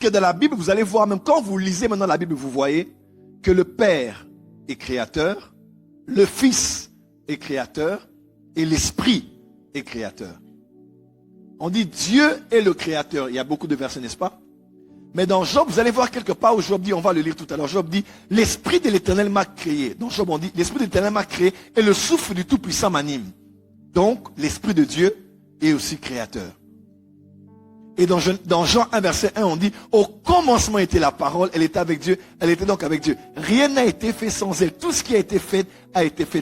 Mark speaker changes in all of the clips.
Speaker 1: que dans la Bible, vous allez voir, même quand vous lisez maintenant la Bible, vous voyez que le Père est créateur, le Fils est créateur et l'Esprit est créateur. On dit Dieu est le créateur. Il y a beaucoup de versets, n'est-ce pas? Mais dans Job, vous allez voir quelque part où Job dit, on va le lire tout à l'heure, Job dit, l'Esprit de l'Éternel m'a créé. Dans Job, on dit, l'Esprit de l'Éternel m'a créé et le souffle du Tout-Puissant m'anime. Donc, l'Esprit de Dieu est aussi créateur. Et dans Jean 1, verset 1, on dit, au commencement était la parole, elle était avec Dieu, elle était donc avec Dieu. Rien n'a été fait sans elle. Tout ce qui a été fait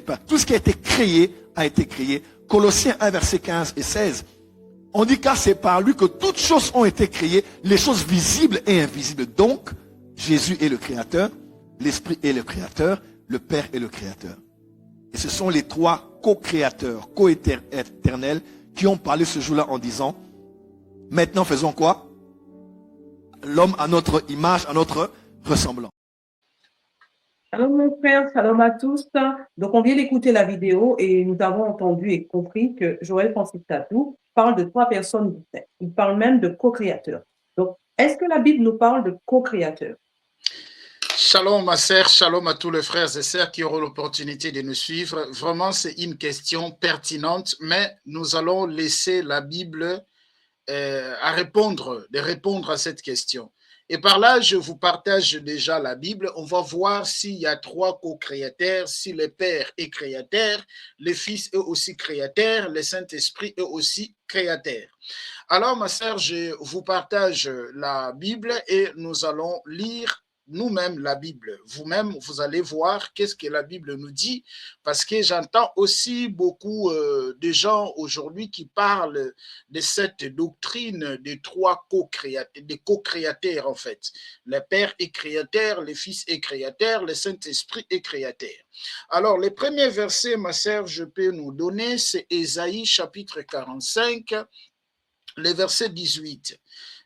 Speaker 1: par. Tout ce qui a été créé a été créé. Colossiens 1, verset 15 et 16. On dit car c'est par lui que toutes choses ont été créées, les choses visibles et invisibles. Donc, Jésus est le créateur, l'Esprit est le créateur, le Père est le créateur. Et ce sont les trois co-créateurs, co-éternels, qui ont parlé ce jour-là en disant, maintenant faisons quoi? L'homme à notre image, à notre ressemblance.
Speaker 2: Shalom mon frère, shalom à tous. Donc on vient d'écouter la vidéo et nous avons entendu et compris que Joël Francis Tatou parle de trois personnes distinctes. Il parle même de co-créateurs. Donc est-ce que la Bible nous parle de co-créateurs?
Speaker 3: Shalom ma sœur, shalom à tous les frères et sœurs qui auront l'opportunité de nous suivre. Vraiment c'est une question pertinente, mais nous allons laisser la Bible de répondre à cette question. Et par là, je vous partage déjà la Bible. On va voir s'il y a trois co-créateurs, si le Père est créateur, le Fils est aussi créateur, le Saint-Esprit est aussi créateur. Alors, ma sœur, je vous partage la Bible et nous allons lire nous-mêmes la Bible. Vous-même, vous allez voir qu'est-ce que la Bible nous dit, parce que j'entends aussi beaucoup de gens aujourd'hui qui parlent de cette doctrine des trois co-créateurs, des co-créateurs en fait. Le Père est créateur, le Fils est créateur, le Saint-Esprit est créateur. Alors, les premiers versets, ma sœur, je peux nous donner, c'est Ésaïe chapitre 45, le verset 18.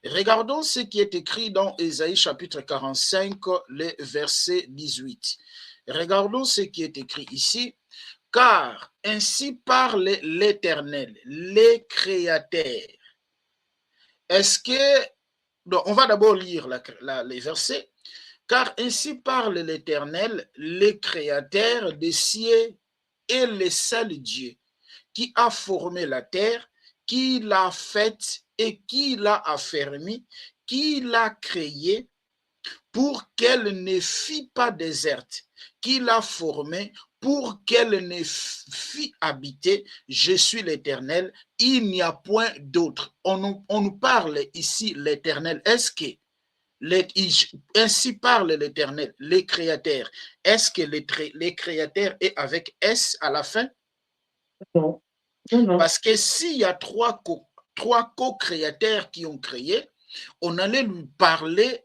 Speaker 3: Regardons ce qui est écrit dans Ésaïe chapitre 45, le verset 18. Regardons ce qui est écrit ici. Car ainsi parle l'Éternel, les créateurs. Est-ce que... Donc, on va d'abord lire les versets. Car ainsi parle l'Éternel, les créateurs des cieux et le seul Dieu, qui a formé la terre, qui l'a faite et qui l'a affermie, qui l'a créée pour qu'elle ne fût pas déserte, qui l'a formée pour qu'elle ne fût habitée. Je suis l'Éternel, il n'y a point d'autre. On nous parle ici l'Éternel. Est-ce que ainsi parle l'Éternel, les créateurs? Est-ce que les créateurs est avec S à la fin?
Speaker 2: Non. Non.
Speaker 3: Parce que s'il y a trois co-créateurs qui ont créé, on allait lui parler,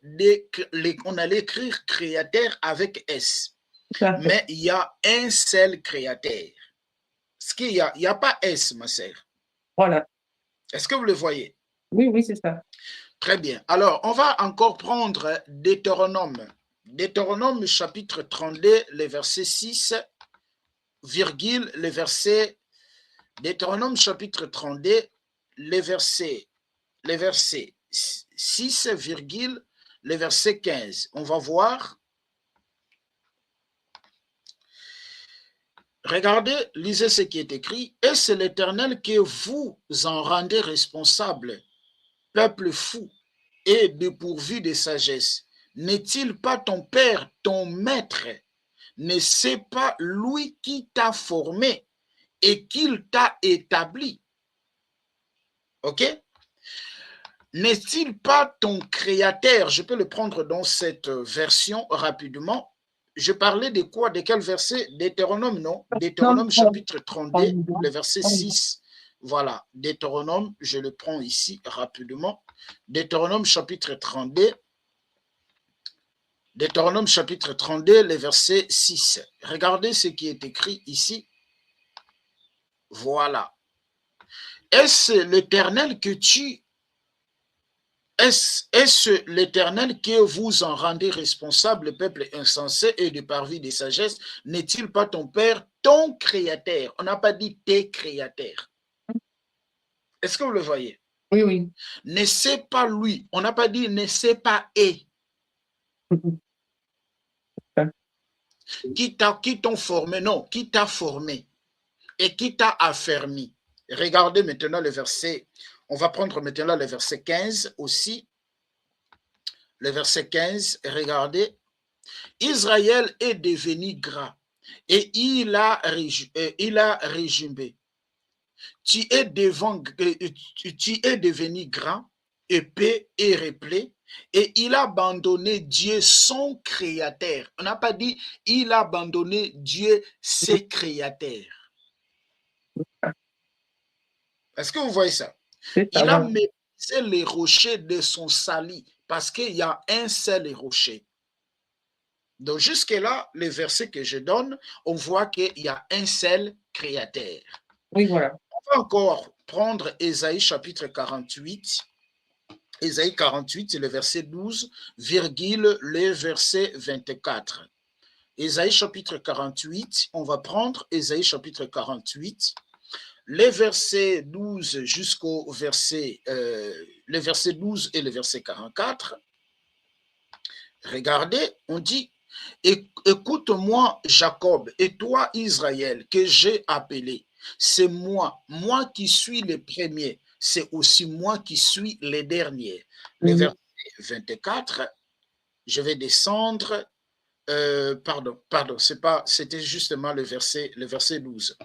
Speaker 3: on allait écrire créateur avec S. Mais il y a un seul créateur. Ce qu'il y a pas S, ma sœur.
Speaker 2: Voilà.
Speaker 3: Est-ce que vous le voyez?
Speaker 2: Oui, oui, c'est ça.
Speaker 3: Très bien. Alors, on va encore prendre Deutéronome. Deutéronome chapitre 32, le verset 6, virgule, le verset... Deutéronome chapitre 32, le verset 6, virgule, le verset 15. On va voir. Regardez, lisez ce qui est écrit. Et c'est l'Éternel que vous en rendez responsable, peuple fou et dépourvu de sagesse. N'est-il pas ton père, ton maître? Ne c'est pas lui qui t'a formé et qu'il t'a établi? Ok? N'est-il pas ton créateur? Je peux le prendre dans cette version rapidement. Je parlais de quoi? De quel verset? Deutéronome, non? Deutéronome chapitre 32, le verset 6. Voilà, Deutéronome, je le prends ici rapidement. Deutéronome chapitre 32. Deutéronome chapitre 32, le verset 6. Regardez ce qui est écrit ici. Voilà. Est-ce l'Éternel que tu... Est-ce l'Éternel que vous en rendez responsable, peuple insensé et dépourvu de sagesse? N'est-il pas ton Père, ton Créateur? On n'a pas dit tes créateurs. Est-ce que vous le voyez?
Speaker 2: Oui, oui.
Speaker 3: Ne c'est pas lui. On n'a pas dit ne c'est pas et. Qui t'ont formé, non, qui t'a formé et qui t'a affermi. Regardez maintenant le verset, on va prendre maintenant le verset 15 aussi. Le verset 15, regardez. Israël est devenu gras et il a régimé. Tu es devenu grand, épais et replé, et il a abandonné Dieu son créateur. On n'a pas dit il a abandonné Dieu ses créateurs. Est-ce que vous voyez ça? Il a méprisé les rochers de son salut parce qu'il y a un seul rocher. Donc jusque-là, les versets que je donne, on voit qu'il y a un seul créateur.
Speaker 2: Oui, voilà.
Speaker 3: On va encore prendre Ésaïe chapitre 48. Ésaïe 48, c'est le verset 12, virgule le verset 24. Ésaïe chapitre 48, on va prendre Ésaïe chapitre 48, les versets 12 jusqu'au verset, le verset 12 et le verset 44. Regardez, on dit, écoute-moi Jacob et toi Israël que j'ai appelé. C'est moi qui suis le premier. C'est aussi moi qui suis le dernier. Le verset 24, je vais descendre. C'était justement le verset 12.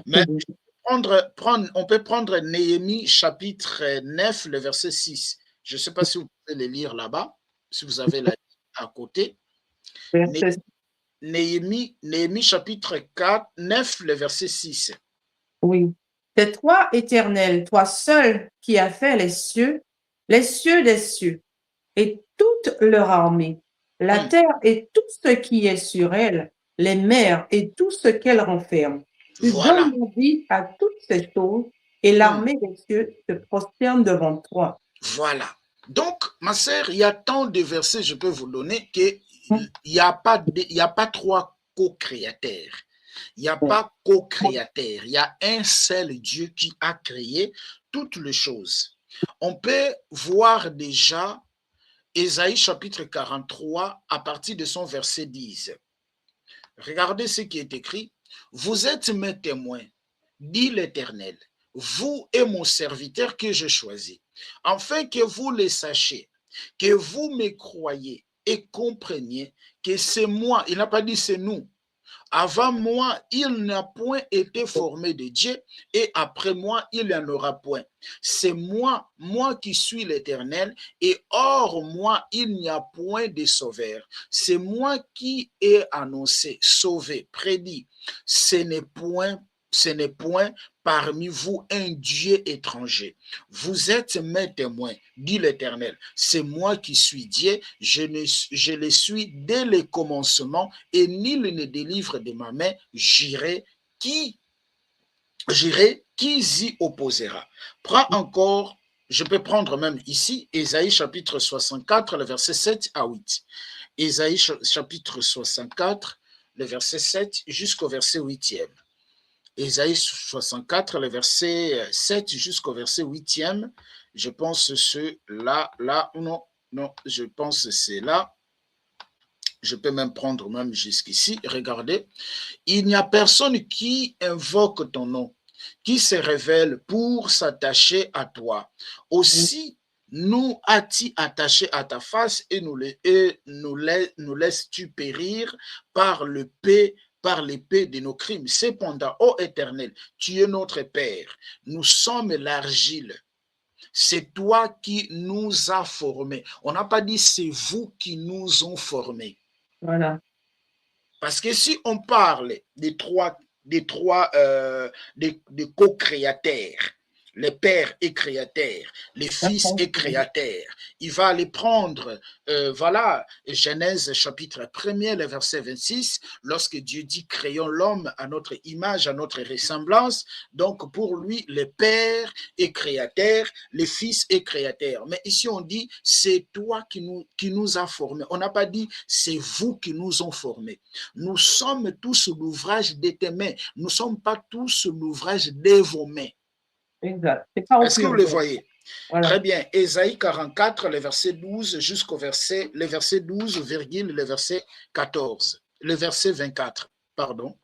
Speaker 3: Mais on peut prendre Néhémie chapitre 9, le verset 6. Je ne sais pas si vous pouvez le lire là-bas, si vous avez la à côté. Néhémie chapitre 9, le verset 6.
Speaker 2: Oui. C'est toi, Éternel, toi seul qui as fait les cieux des cieux, et toute leur armée, la terre et tout ce qui est sur elle, les mers et tout ce qu'elles renferment. Tu donnes la vie à toutes ces choses, et l'armée des cieux se prosterne devant toi.
Speaker 3: Voilà. Donc, ma sœur, il y a tant de versets, je peux vous donner, qu'il n'y a pas trois co-créateurs. Il n'y a pas co-créateur. Il y a un seul Dieu qui a créé toutes les choses. On peut voir déjà Ésaïe chapitre 43 à partir de son verset 10. Regardez ce qui est écrit. Vous êtes mes témoins, dit l'Éternel, vous et mon serviteur que je choisis, afin que vous le sachiez, que vous me croyez et compreniez que c'est moi. Il n'a pas dit c'est nous. Avant moi, il n'a point été formé de Dieu, et après moi, il n'y en aura point. C'est moi qui suis l'Éternel, et hors moi, il n'y a point de sauveur. C'est moi qui ai annoncé, sauvé, prédit. Ce n'est point parmi vous un Dieu étranger. Vous êtes mes témoins, dit l'Éternel. C'est moi qui suis Dieu, je le suis dès le commencement, et nul ne délivre de ma main. J'irai, qui y opposera? Prends encore, je peux prendre même ici, Ésaïe chapitre 64, le verset 7 à 8. Ésaïe chapitre 64, le verset 7 jusqu'au verset 8e. Ésaïe 64, le verset 7 jusqu'au verset 8e. Je pense je pense que c'est là. Je peux même prendre même jusqu'ici. Regardez. Il n'y a personne qui invoque ton nom, qui se révèle pour s'attacher à toi. Aussi, nous as-tu attaché à ta face et nous laisses-tu périr par l'épée de nos crimes. Cependant, ô Éternel, tu es notre Père. Nous sommes l'argile. C'est toi qui nous as formés. On n'a pas dit c'est vous qui nous ont formés.
Speaker 2: Voilà.
Speaker 3: Parce que si on parle des co-créateurs, le Père est créateur, le Fils est créateur. Il va aller prendre, Genèse chapitre 1er, le verset 26, lorsque Dieu dit « Créons l'homme à notre image, à notre ressemblance ». Donc pour lui, le Père est créateur, le Fils est créateur. Mais ici on dit « C'est toi qui nous a formés ». On n'a pas dit « C'est vous qui nous ont formés ». Nous sommes tous l'ouvrage de tes mains. Nous ne sommes pas tous l'ouvrage de vos mains.
Speaker 2: Exact.
Speaker 3: Est-ce que vous le voyez?
Speaker 2: Voilà.
Speaker 3: Très bien. Ésaïe 44, le verset 12 jusqu'au verset, le verset 12, le verset 14, le verset 24, pardon.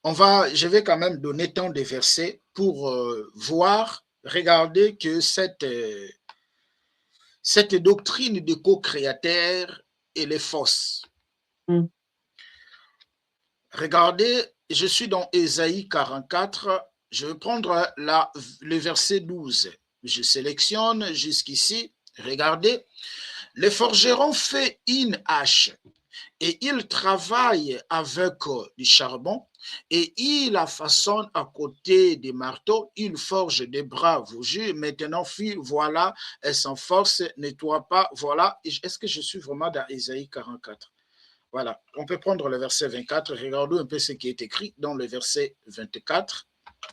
Speaker 3: Je vais quand même donner tant de versets pour voir, regarder que cette doctrine de co-créateur, elle est fausse.
Speaker 2: Mm.
Speaker 3: Regardez, je suis dans Ésaïe 44, je vais prendre le verset 12. Je sélectionne jusqu'ici, regardez. Le forgeron fait une hache et il travaille avec du charbon et il la façonne à côté des marteaux, il forge des bras vougus. Maintenant, fille, voilà, elle s'enforce, nettoie pas, voilà. Est-ce que je suis vraiment dans Ésaïe 44? Voilà, on peut prendre le verset 24, regardons un peu ce qui est écrit dans le verset 24.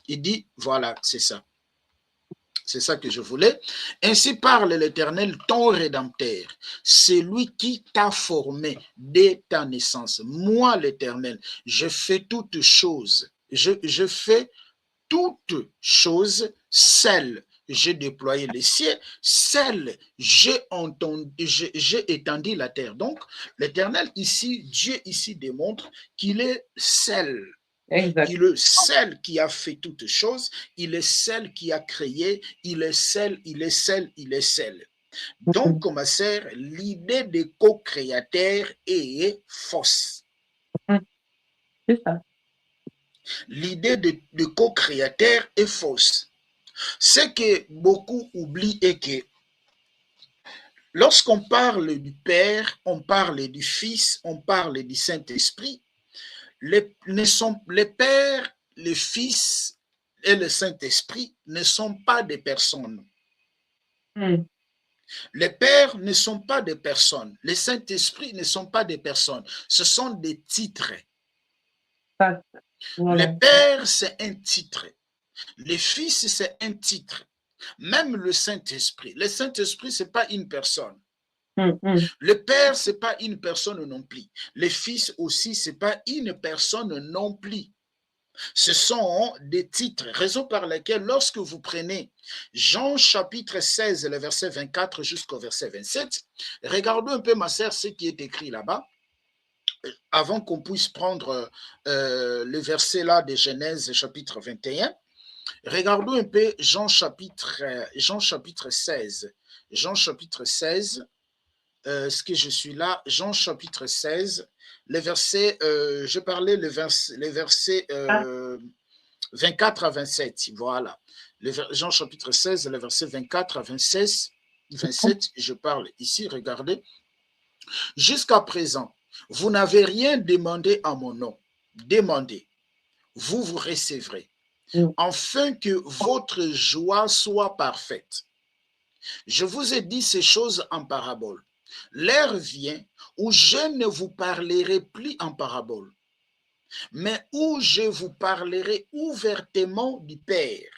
Speaker 3: Il dit, voilà, c'est ça. C'est ça que je voulais. Ainsi parle l'Éternel, ton Rédempteur. C'est lui qui t'a formé dès ta naissance. Moi, l'Éternel, je fais toutes choses. Je fais toutes choses, celles j'ai déployé les cieux, celles j'ai étendu la terre. Donc, l'Éternel ici, Dieu ici démontre qu'il est seul.
Speaker 2: Exact.
Speaker 3: Il est celle qui a fait toutes choses, il est celle qui a créé, il est celle, il est celle, il est celle. Donc, ma sœur, l'idée de co-créateur est fausse.
Speaker 2: C'est ça.
Speaker 3: L'idée de co-créateur est fausse. Ce que beaucoup oublient est que lorsqu'on parle du Père, on parle du Fils, on parle du Saint-Esprit, les Pères, le Fils et le Saint-Esprit ne sont pas des personnes.
Speaker 2: Mm.
Speaker 3: Les pères ne sont pas des personnes. Les Saint-Esprit ne sont pas des personnes. Ce sont des titres.
Speaker 2: Voilà.
Speaker 3: Le Père, c'est un titre. Le Fils, c'est un titre. Même le Saint-Esprit. Le Saint-Esprit, ce n'est pas une personne. Le Père, ce n'est pas une personne non plus. Le Fils aussi, ce n'est pas une personne non plus. Ce sont des titres, raison par laquelle lorsque vous prenez Jean chapitre 16, le verset 24 jusqu'au verset 27, regardons un peu, ma sœur, ce qui est écrit là-bas, avant qu'on puisse prendre le verset là de Genèse chapitre 21. Regardons un peu Jean chapitre 16. Jean chapitre 16, ce que je suis là, Jean chapitre 16, les versets, je parlais les versets 24 à 27, voilà. Jean chapitre 16, les versets 24 à 27, je parle ici, regardez. Jusqu'à présent, vous n'avez rien demandé à mon nom. Demandez, vous vous recevrez, afin que votre joie soit parfaite. Je vous ai dit ces choses en parabole. L'heure vient où je ne vous parlerai plus en parabole, mais où je vous parlerai ouvertement du Père.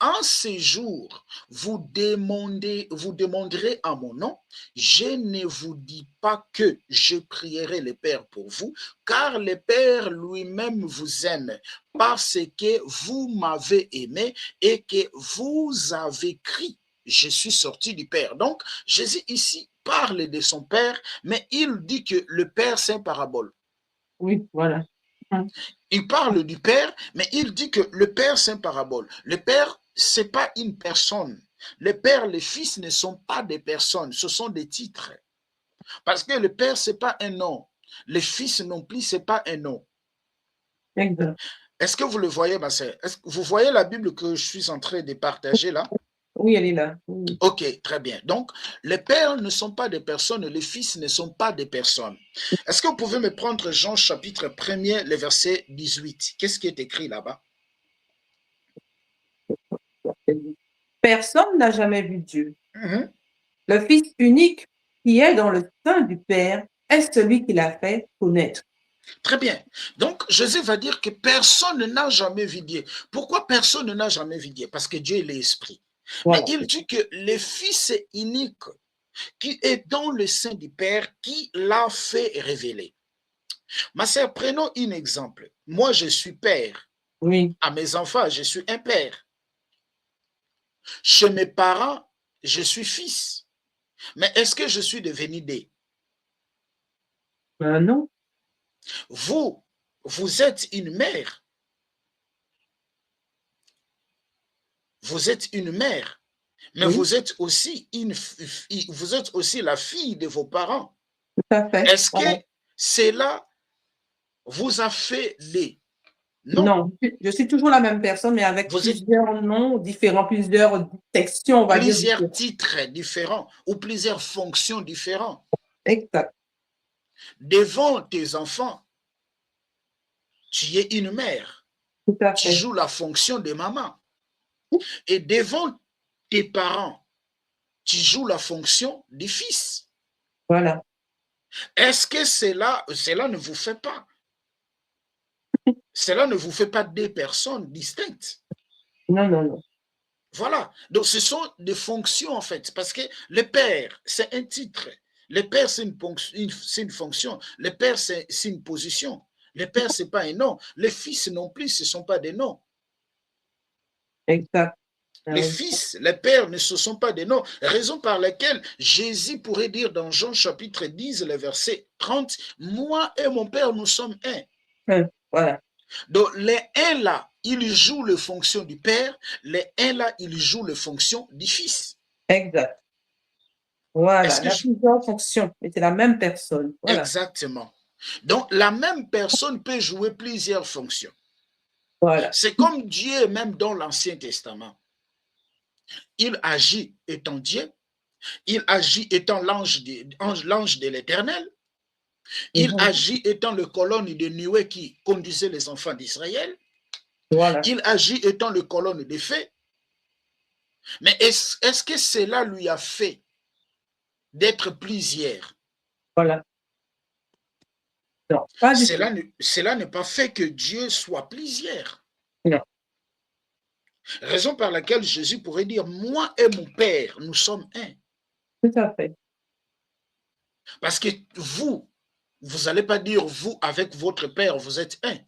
Speaker 3: En ces jours, vous demanderez à mon nom. Je ne vous dis pas que je prierai le Père pour vous, car le Père lui-même vous aime, parce que vous m'avez aimé et que vous avez crié. Je suis sorti du Père. Donc, Jésus ici parle de son Père, mais il dit que le Père, c'est une parabole.
Speaker 2: Oui, voilà.
Speaker 3: Il parle du Père, mais il dit que le Père, c'est une parabole. Le Père, ce n'est pas une personne. Le Père, les Fils ne sont pas des personnes, ce sont des titres. Parce que le Père, ce n'est pas un nom. Le Fils non plus, ce n'est pas un nom.
Speaker 2: Exact.
Speaker 3: Est-ce que vous le voyez, ma sœur? Vous voyez la Bible que je suis en train de partager là?
Speaker 2: Oui, elle est là. Oui.
Speaker 3: Ok, très bien. Donc, les pères ne sont pas des personnes, les fils ne sont pas des personnes. Est-ce que vous pouvez me prendre Jean chapitre 1er, le verset 18? Qu'est-ce qui est écrit là-bas?
Speaker 2: Personne n'a jamais vu Dieu. Le Fils unique qui est dans le sein du Père est celui qui l'a fait connaître.
Speaker 3: Très bien. Donc, Jésus va dire que personne n'a jamais vu Dieu. Pourquoi personne n'a jamais vu Dieu? Parce que Dieu est l'Esprit. Voilà. Mais il dit que le Fils unique qui est dans le sein du Père, qui l'a fait révéler. Ma sœur, prenons un exemple. Moi, je suis père.
Speaker 2: Oui.
Speaker 3: À mes enfants, je suis un père. Chez mes parents, je suis fils. Mais est-ce que je suis devenu des?
Speaker 2: Non.
Speaker 3: Vous, vous êtes une mère. Vous êtes une mère. Mais
Speaker 2: Oui,
Speaker 3: vous êtes aussi vous êtes aussi la fille de vos parents.
Speaker 2: tout à fait.
Speaker 3: Est-ce que
Speaker 2: Voilà.
Speaker 3: cela vous a fait des? Non.
Speaker 2: Non, je suis toujours la même personne, mais avec
Speaker 3: Vous êtes
Speaker 2: plusieurs noms différents, plusieurs sections, on va dire,
Speaker 3: plusieurs
Speaker 2: différentes.
Speaker 3: titres différents ou plusieurs fonctions différentes.
Speaker 2: Exact.
Speaker 3: Devant tes enfants, tu es une mère.
Speaker 2: Tout à
Speaker 3: Tu
Speaker 2: fait.
Speaker 3: joues la fonction de maman. Et devant tes parents, tu joues la fonction de fils.
Speaker 2: Voilà.
Speaker 3: Est-ce que cela ne vous fait pas? Cela ne vous fait pas des personnes distinctes?
Speaker 2: Non, non, non.
Speaker 3: Voilà. Donc, ce sont des fonctions, en fait. Parce que le père, c'est un titre. Le père, c'est une fonction. Le père, c'est une position. Le père, ce n'est pas un nom. Les fils non plus, ce ne sont pas des noms.
Speaker 2: Exact.
Speaker 3: Les fils, les pères ne se sont pas des noms. Raison par laquelle Jésus pourrait dire dans Jean chapitre 10, le verset 30, « Moi et mon père, nous sommes un. »
Speaker 2: Voilà.
Speaker 3: Donc, les un là, ils jouent les fonctions du père. Les un là, ils jouent les fonctions du fils.
Speaker 2: Exact. Voilà.
Speaker 3: Est-ce que
Speaker 2: La plusieurs fonctions, mais c'est la même personne. Voilà.
Speaker 3: Exactement. Donc, la même personne peut jouer plusieurs fonctions.
Speaker 2: Voilà.
Speaker 3: C'est comme Dieu, même dans l'Ancien Testament. Il agit étant Dieu. Il agit étant l'ange de l'Éternel. Il agit étant le colonne de nuée qui conduisait les enfants d'Israël.
Speaker 2: Voilà.
Speaker 3: Il agit étant le colonne de feu. Mais est-ce que cela lui a fait d'être plusieurs?
Speaker 2: Voilà. Non, pas du tout.
Speaker 3: Cela n'est pas fait que Dieu soit plusieurs.
Speaker 2: Non.
Speaker 3: Raison par laquelle Jésus pourrait dire, moi et mon Père, nous sommes un.
Speaker 2: Tout à fait.
Speaker 3: Parce que vous n'allez pas dire, vous avec votre Père, vous êtes un.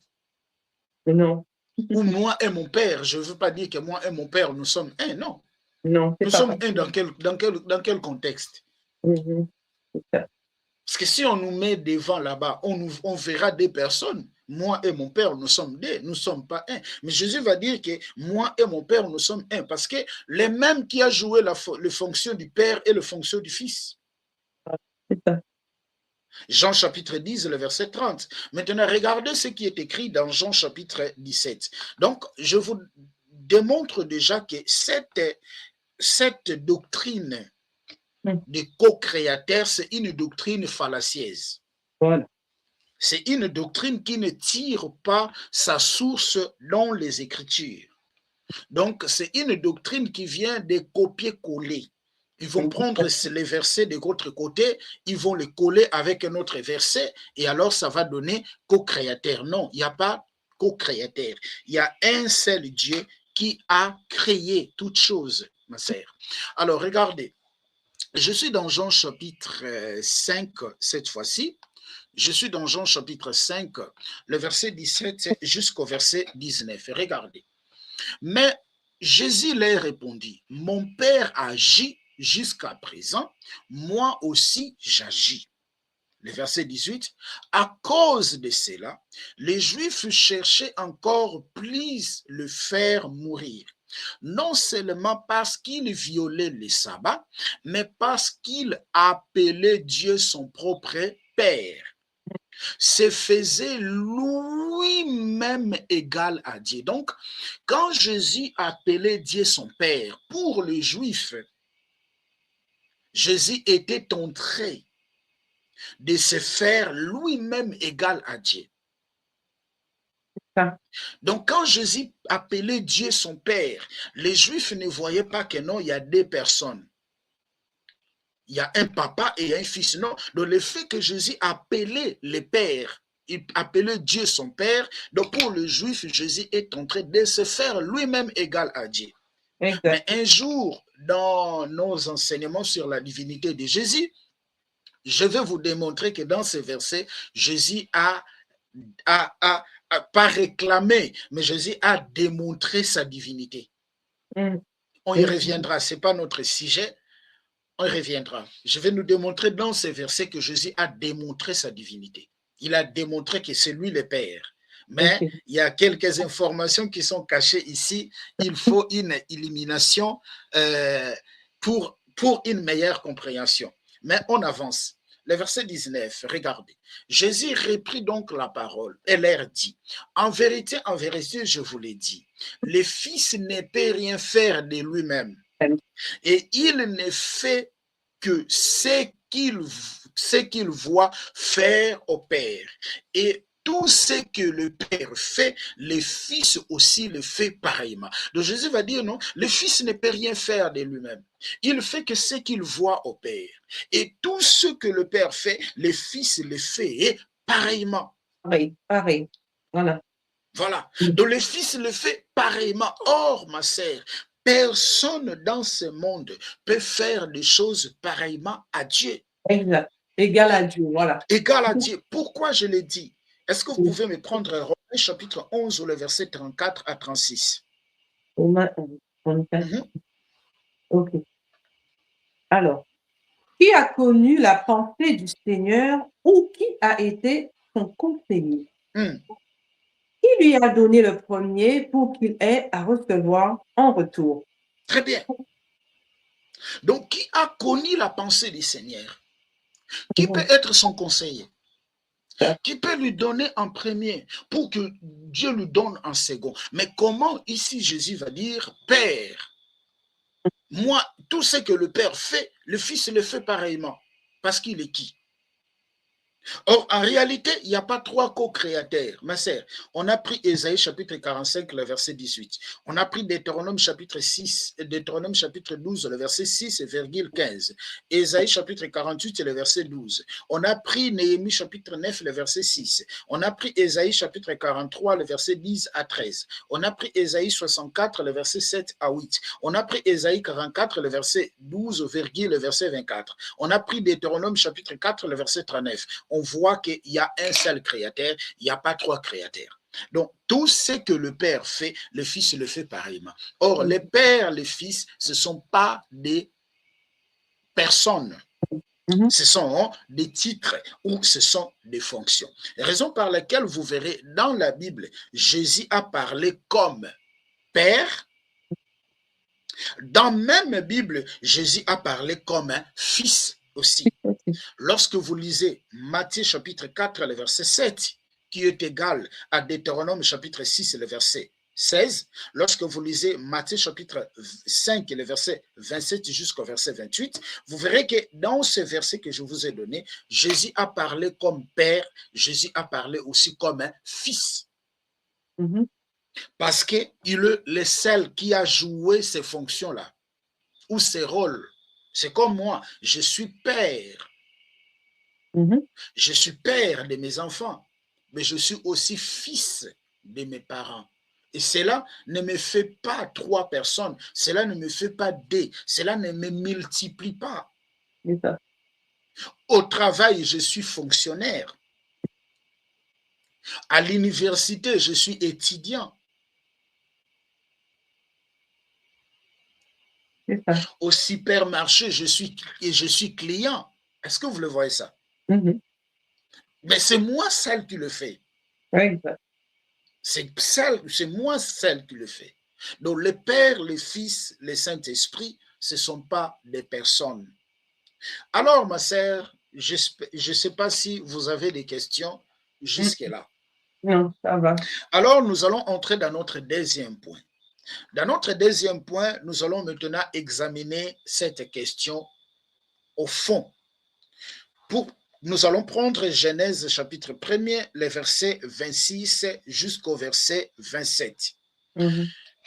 Speaker 2: Non.
Speaker 3: Ou moi et mon Père, je ne veux pas dire que moi et mon Père, nous sommes un, non.
Speaker 2: Non,
Speaker 3: Nous sommes un dans quel contexte? Parce que si on nous met devant là-bas, on verra des personnes. Moi et mon Père, nous sommes deux, nous ne sommes pas un. Mais Jésus va dire que moi et mon Père, nous sommes un. Parce que les mêmes qui a joué la fonction du Père et la fonction du Fils. Jean chapitre 10, le verset 30. Maintenant, regardez ce qui est écrit dans Jean chapitre 17. Donc, je vous démontre déjà que cette doctrine de co-créateur, c'est une doctrine fallacieuse.
Speaker 2: Voilà.
Speaker 3: C'est une doctrine qui ne tire pas sa source dans les Écritures. Donc, c'est une doctrine qui vient de copier-coller. Ils vont prendre les versets de l'autre côté, ils vont les coller avec un autre verset, et alors ça va donner co-créateur. Non, il n'y a pas co-créateur. Il y a un seul Dieu qui a créé toutes choses, ma sœur. Alors, regardez. Je suis dans Jean chapitre 5 cette fois-ci. Je suis dans Jean chapitre 5, le verset 17 jusqu'au verset 19. Regardez. Mais Jésus leur répondit, mon Père agit jusqu'à présent, moi aussi j'agis. Le verset 18, à cause de cela, les Juifs cherchaient encore plus le faire mourir. Non seulement parce qu'il violait le sabbat, mais parce qu'il appelait Dieu son propre Père. Se faisait lui-même égal à Dieu. Donc, quand Jésus appelait Dieu son Père, pour les Juifs, Jésus était en train de se faire lui-même égal à Dieu. Donc, quand Jésus appelait Dieu son Père, les Juifs ne voyaient pas que non, il y a deux personnes. Il y a un papa et un fils. Non, donc le fait que Jésus appelait le Père, il appelait Dieu son Père, donc pour le Juif, Jésus est en train de se faire lui-même égal à Dieu. Exact. Mais un jour, dans nos enseignements sur la divinité de Jésus, je vais vous démontrer que dans ce verset, Jésus a pas réclamé, mais Jésus a démontré sa divinité. On y reviendra, ce n'est pas notre sujet. On y reviendra. Je vais nous démontrer dans ces versets que Jésus a démontré sa divinité. Il a démontré que c'est lui le Père. Mais il y a quelques informations qui sont cachées ici. Il faut une élimination pour une meilleure compréhension. Mais on avance. Le verset 19, regardez. Jésus reprit donc la parole et leur dit, en vérité, je vous l'ai dit, le Fils ne peut rien faire de lui-même. Et il ne fait que ce qu'il voit faire au Père. Et tout ce que le Père fait, le Fils aussi le fait pareillement. Donc Jésus va dire non, le Fils ne peut rien faire de lui-même. Il fait que ce qu'il voit au Père. Et tout ce que le Père fait, le Fils le fait pareillement.
Speaker 2: Pareil. Voilà.
Speaker 3: Voilà. Donc le Fils le fait pareillement. Or, ma sœur, personne dans ce monde peut faire des choses pareillement à Dieu.
Speaker 2: Exact. Égal à Dieu, voilà.
Speaker 3: Égal à Dieu. Pourquoi je l'ai dit? Est-ce que vous pouvez me prendre Romains chapitre 11 ou le verset 34 à 36?
Speaker 2: Romains 11, 34. Ok. Alors, qui a connu la pensée du Seigneur ou qui a été son conseiller? Qui lui a donné le premier pour qu'il ait à recevoir en retour?
Speaker 3: Très bien. Donc, qui a connu la pensée du Seigneur? Qui peut être son conseiller? Qui peut lui donner en premier pour que Dieu lui donne en second? Mais comment ici Jésus va dire, Père, moi, tout ce que le Père fait, le Fils le fait pareillement. Parce qu'il est qui? Or, en réalité, il n'y a pas trois co-créateurs. Ma sœur, on a pris Ésaïe chapitre 45, le verset 18. On a pris Deutéronome chapitre 6, Deutéronome chapitre 12, le verset 6,15. Ésaïe chapitre 48, le verset 12. On a pris Néhémie chapitre 9, le verset 6. On a pris Ésaïe chapitre 43, le verset 10 à 13. On a pris Ésaïe 64, le verset 7 à 8. On a pris Ésaïe 44, le verset 12, le verset 24. On a pris Deutéronome chapitre 4, le verset 39. On voit qu'il y a un seul créateur, il n'y a pas trois créateurs. Donc, tout ce que le Père fait, le Fils le fait pareillement. Or, le Père, le Fils, ce ne sont pas des personnes. Ce sont des titres ou ce sont des fonctions. Raison par laquelle vous verrez dans la Bible, Jésus a parlé comme Père. Dans même Bible, Jésus a parlé comme un Fils aussi. Lorsque vous lisez Matthieu chapitre 4, le verset 7, qui est égal à Deutéronome chapitre 6, le verset 16, lorsque vous lisez Matthieu chapitre 5, le verset 27 jusqu'au verset 28, vous verrez que dans ce verset que je vous ai donné, Jésus a parlé comme Père, Jésus a parlé aussi comme un Fils. Parce qu'il est le seul qui a joué ces fonctions-là, ou ces rôles. C'est comme moi, je suis père. Je suis père de mes enfants, mais je suis aussi fils de mes parents. Et cela ne me fait pas trois personnes, cela ne me fait pas deux, cela ne me multiplie pas. Au travail, je suis fonctionnaire. À l'université, je suis étudiant. Au supermarché, je suis client. Est-ce que vous le voyez ça? Mais c'est moi celle qui le fait. C'est moi celle qui le fait. Donc le Père, le Fils, le Saint-Esprit, ce ne sont pas des personnes. Alors, ma sœur, je ne sais pas si vous avez des questions jusque-là.
Speaker 2: Non, ça va.
Speaker 3: Alors, nous allons entrer dans notre deuxième point. Dans notre deuxième point, nous allons maintenant examiner cette question au fond. Nous allons prendre Genèse chapitre 1er, les versets 26 jusqu'au verset 27.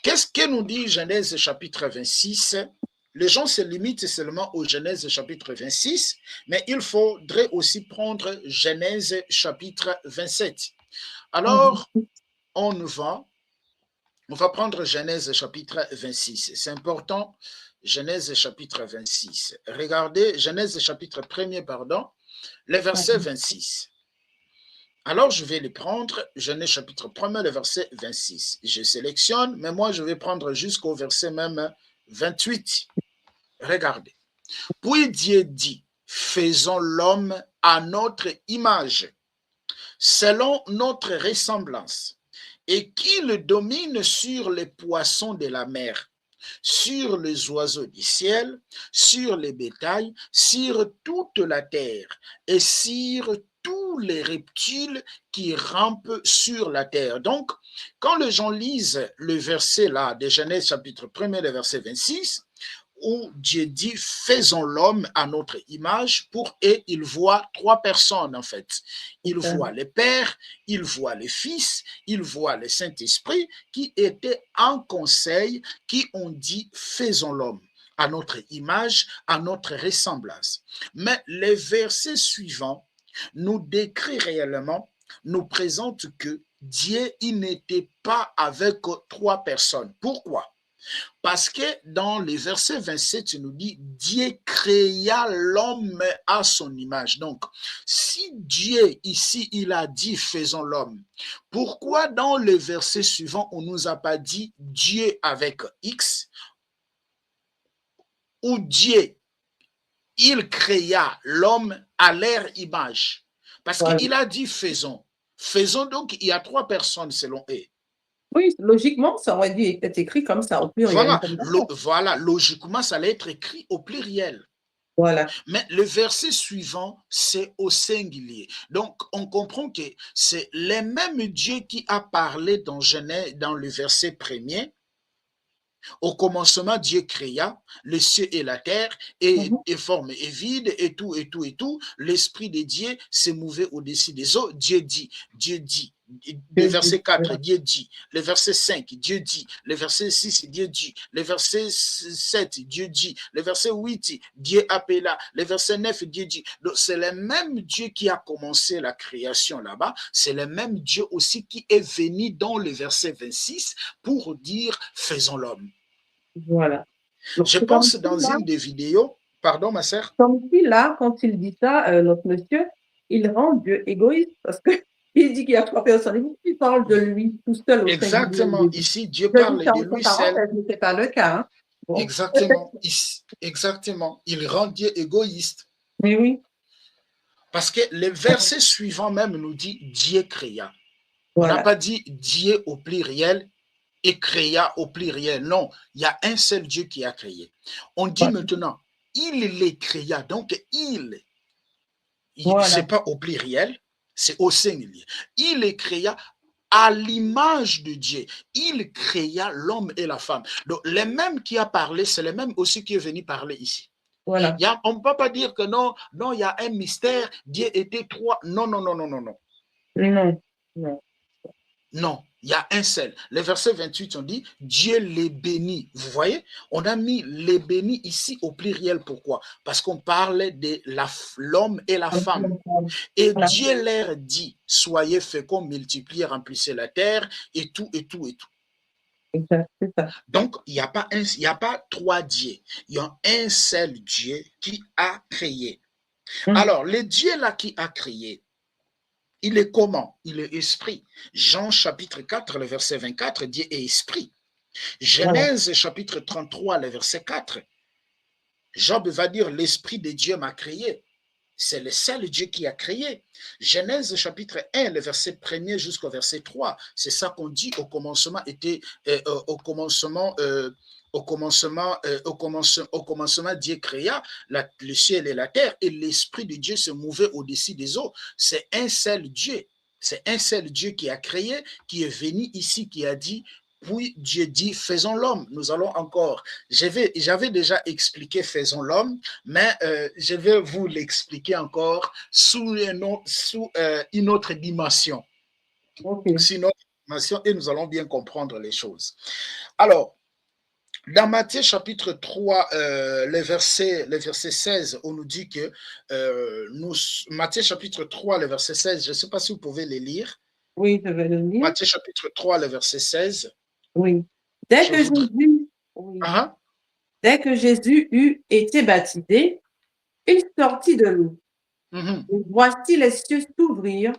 Speaker 3: Qu'est-ce que nous dit Genèse chapitre 26? Les gens se limitent seulement au Genèse chapitre 26, mais il faudrait aussi prendre Genèse chapitre 27. Alors, on va prendre Genèse chapitre 26. C'est important, Genèse chapitre 26. Regardez, Genèse chapitre 1er, pardon, le verset 26. Alors, je vais les prendre, Genèse chapitre 1er, le verset 26. Je sélectionne, mais moi, je vais prendre jusqu'au verset même 28. Regardez. Puis Dieu dit, faisons l'homme à notre image, selon notre ressemblance, et qu'il domine sur les poissons de la mer, sur les oiseaux du ciel, sur les bétails, sur toute la terre, et sur tous les reptiles qui rampent sur la terre. Donc, quand les gens lisent le verset là de Genèse chapitre 1er, le verset 26, où Dieu dit, faisons l'homme à notre image, et il voit trois personnes en fait. Il voit le Père, il voit le Fils, il voit le Saint-Esprit qui étaient en conseil, qui ont dit, faisons l'homme à notre image, à notre ressemblance. Mais les versets suivants nous décrit réellement, nous présente que Dieu, il n'était pas avec trois personnes. Pourquoi? Parce que dans les versets 27, il nous dit, Dieu créa l'homme à son image. Donc, si Dieu, ici, il a dit, faisons l'homme, pourquoi dans les versets suivants, on ne nous a pas dit Dieu avec X, ou Dieu, il créa l'homme à leur image? Parce qu'il a dit, faisons. Faisons, donc, il y a trois personnes selon eux.
Speaker 2: Oui, logiquement, ça aurait dû être écrit comme ça, au pluriel.
Speaker 3: Voilà, logiquement, ça allait être écrit au pluriel.
Speaker 2: Voilà.
Speaker 3: Mais le verset suivant, c'est au singulier. Donc, on comprend que c'est le même Dieu qui a parlé dans Genèse, dans le verset premier. Au commencement, Dieu créa le ciel et la terre, et forme et vide, et tout, et tout, et tout. L'Esprit de Dieu s'est mouvé au-dessus des eaux. Dieu dit. Le verset 4, Dieu dit. Le verset 5, Dieu dit. Le verset 6, Dieu dit. Le verset 7, Dieu dit. Le verset 8, Dieu appela. Le verset 9, Dieu dit. Donc, c'est le même Dieu qui a commencé la création là-bas. C'est le même Dieu aussi qui est venu dans le verset 26 pour dire, faisons l'homme.
Speaker 2: Voilà.
Speaker 3: Donc, je pense dans une des vidéos, pardon ma sœur.
Speaker 2: Comme si là, quand il dit ça, notre monsieur, il rend Dieu égoïste parce que il dit qu'il y a trois personnes. Il parle de lui tout seul.
Speaker 3: Exactement. Ici, Dieu parle de lui seul.
Speaker 2: Ce n'est pas le cas. Hein?
Speaker 3: Bon. Exactement. Exactement. Il rend Dieu égoïste.
Speaker 2: Mais oui.
Speaker 3: Parce que le verset suivant même nous dit Dieu créa. Voilà. On n'a pas dit Dieu au pluriel et créa au pluriel. Non, il y a un seul Dieu qui a créé. On dit maintenant, il les créa. Donc, voilà. C'est pas au pluriel, c'est au singulier. Il les créa à l'image de Dieu. Il créa l'homme et la femme. Donc, les mêmes qui a parlé, c'est les mêmes aussi qui est venu parler ici.
Speaker 2: Voilà.
Speaker 3: On ne peut pas dire que non, il y a un mystère, Dieu était trois. Non. Non, il y a un seul. Le verset 28, on dit, Dieu les bénit. Vous voyez, on a mis les bénis ici au pluriel. Pourquoi? Parce qu'on parle de l'homme et la femme. Et Dieu leur dit, soyez féconds, multipliez, remplissez la terre, et tout, et tout, et tout. Donc, il n'y a pas trois dieux. Il y a un seul Dieu qui a créé. Alors, le Dieu là qui a créé, il est comment? Il est esprit. Jean chapitre 4, le verset 24, Dieu est esprit. Genèse chapitre 33, le verset 4, Job va dire, l'esprit de Dieu m'a créé. C'est le seul Dieu qui a créé. Genèse chapitre 1, le verset 1er jusqu'au verset 3, c'est ça qu'on dit, au commencement Dieu créa le ciel et la terre, et l'esprit de Dieu se mouvait au-dessus des eaux. C'est un seul Dieu. C'est un seul Dieu qui a créé, qui est venu ici, qui a dit, puis Dieu dit, faisons l'homme. Nous allons encore, j'avais déjà expliqué faisons l'homme, mais je vais vous l'expliquer encore sous une autre dimension.
Speaker 2: Okay.
Speaker 3: Sous une autre dimension, et nous allons bien comprendre les choses. Alors, dans Matthieu chapitre 3, le verset 16, on nous dit que Matthieu chapitre 3, le verset 16, je ne sais pas si vous pouvez les lire.
Speaker 2: Oui, je vais le lire.
Speaker 3: Matthieu chapitre 3, le verset 16.
Speaker 2: Oui. Dès que Jésus eut été baptisé, il sortit de l'eau. Et voici les cieux s'ouvrir.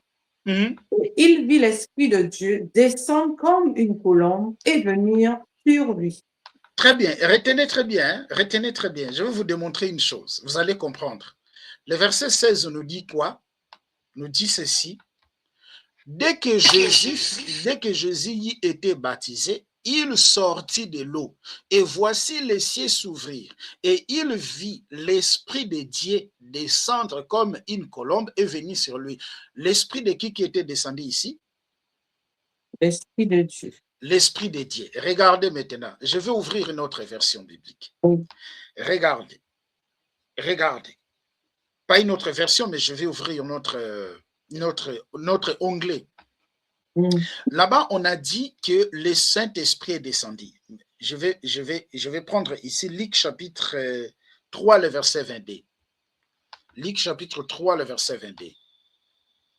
Speaker 2: Et il vit l'Esprit de Dieu descendre comme une colombe et venir sur lui.
Speaker 3: Très bien, retenez très bien, hein? Retenez très bien. Je vais vous démontrer une chose, vous allez comprendre. Le verset 16 nous dit quoi? Nous dit ceci. Dès que Jésus y était baptisé, il sortit de l'eau, et voici les cieux s'ouvrir, et il vit l'Esprit de Dieu descendre comme une colombe et venir sur lui. L'Esprit de qui était descendu ici?
Speaker 2: L'Esprit de Dieu.
Speaker 3: L'Esprit de Dieu. Regardez maintenant, je vais ouvrir une autre version biblique.
Speaker 2: Oui.
Speaker 3: Regardez, regardez. Pas une autre version, mais je vais ouvrir notre onglet. Là-bas, on a dit que le Saint-Esprit est descendu. Je vais prendre ici Luc chapitre 3, le verset 22. Luc chapitre 3, le verset 22.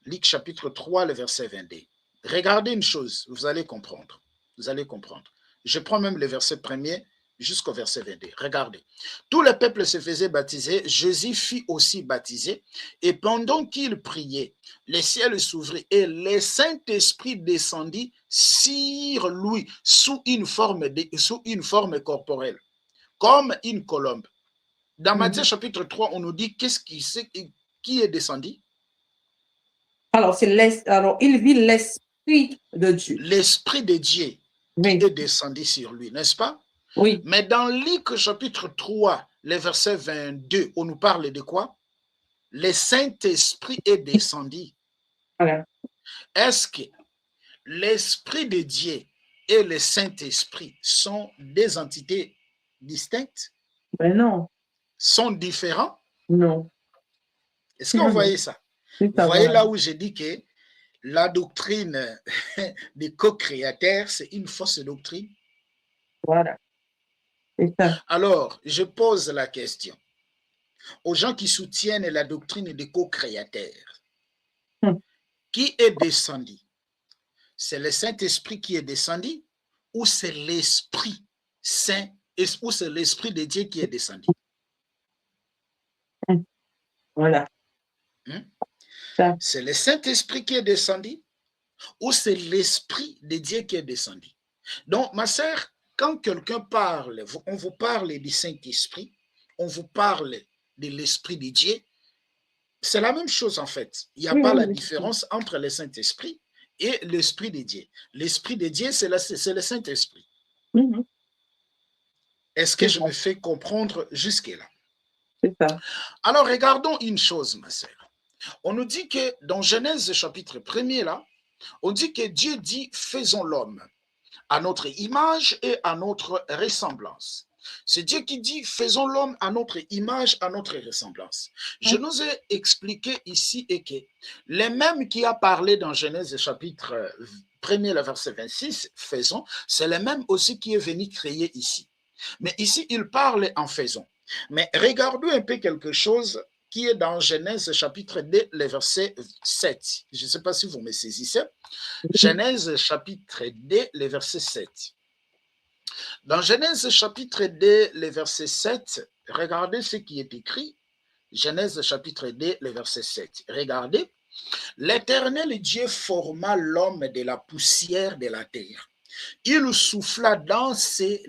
Speaker 3: Luc chapitre 3, le verset 22. Regardez une chose, vous allez comprendre. Vous allez comprendre. Je prends même le verset premier jusqu'au verset 22. Regardez. Tout le peuple se faisait baptiser, Jésus fut aussi baptisé, et pendant qu'il priait, les ciels s'ouvrirent et le Saint-Esprit descendit sur lui sous une forme corporelle, comme une colombe. Dans Matthieu chapitre 3, on nous dit qui est descendu?
Speaker 2: Alors, il vit l'Esprit de Dieu.
Speaker 3: L'Esprit de Dieu est descendu sur lui, n'est-ce pas?
Speaker 2: Oui.
Speaker 3: Mais dans Luc chapitre 3, le verset 22, on nous parle de quoi? Le Saint-Esprit est descendu.
Speaker 2: Voilà.
Speaker 3: Est-ce que l'Esprit de Dieu et le Saint-Esprit sont des entités distinctes?
Speaker 2: Ben non.
Speaker 3: Sont différents?
Speaker 2: Non.
Speaker 3: Est-ce que vous voyez ça? Vous voyez là où j'ai dit que la doctrine des co-créateurs, c'est une fausse doctrine?
Speaker 2: Voilà. C'est ça.
Speaker 3: Alors, je pose la question aux gens qui soutiennent la doctrine des co-créateurs. Qui est descendu? C'est le Saint-Esprit qui est descendu ou c'est l'Esprit Saint ou c'est l'Esprit de Dieu qui est descendu?
Speaker 2: Voilà.
Speaker 3: C'est le Saint-Esprit qui est descendu ou c'est l'Esprit de Dieu qui est descendu? Donc, ma sœur, quand quelqu'un parle, on vous parle du Saint-Esprit, on vous parle de l'Esprit de Dieu, c'est la même chose en fait. Il n'y a pas la différence entre le Saint-Esprit et l'Esprit de Dieu. L'Esprit de Dieu, c'est le Saint-Esprit. Est-ce que je me fais comprendre jusque-là?
Speaker 2: C'est ça.
Speaker 3: Alors, regardons une chose, ma sœur. On nous dit que dans Genèse chapitre 1er, là, on dit que Dieu dit « faisons l'homme à notre image et à notre ressemblance ». C'est Dieu qui dit « faisons l'homme à notre image, à notre ressemblance ». Je nous ai expliqué ici et que les mêmes qui a parlé dans Genèse chapitre 1er, le verset 26, « faisons », c'est les mêmes aussi qui est venu créer ici. Mais ici, il parle en faisons. Mais regardons un peu quelque chose qui est dans Genèse chapitre 2, le verset 7. Je ne sais pas si vous me saisissez. Genèse chapitre 2, le verset 7. Dans Genèse chapitre 2, le verset 7, regardez ce qui est écrit. Genèse chapitre 2, le verset 7. Regardez. L'Éternel Dieu forma l'homme de la poussière de la terre. Il souffla dans ses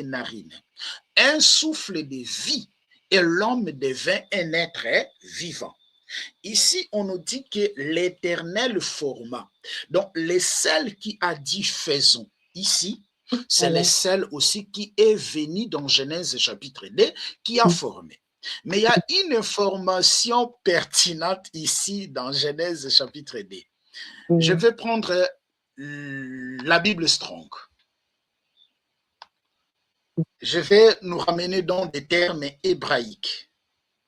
Speaker 3: narines un souffle de vie et l'homme devint un être vivant. Ici, on nous dit que l'Éternel forma. Donc, le seul qui a dit faisons ici, c'est le seul aussi qui est venu dans Genèse chapitre 2, qui a formé. Mais il y a une information pertinente ici dans Genèse chapitre 2. Je vais prendre la Bible Strong. Je vais nous ramener dans des termes hébraïques.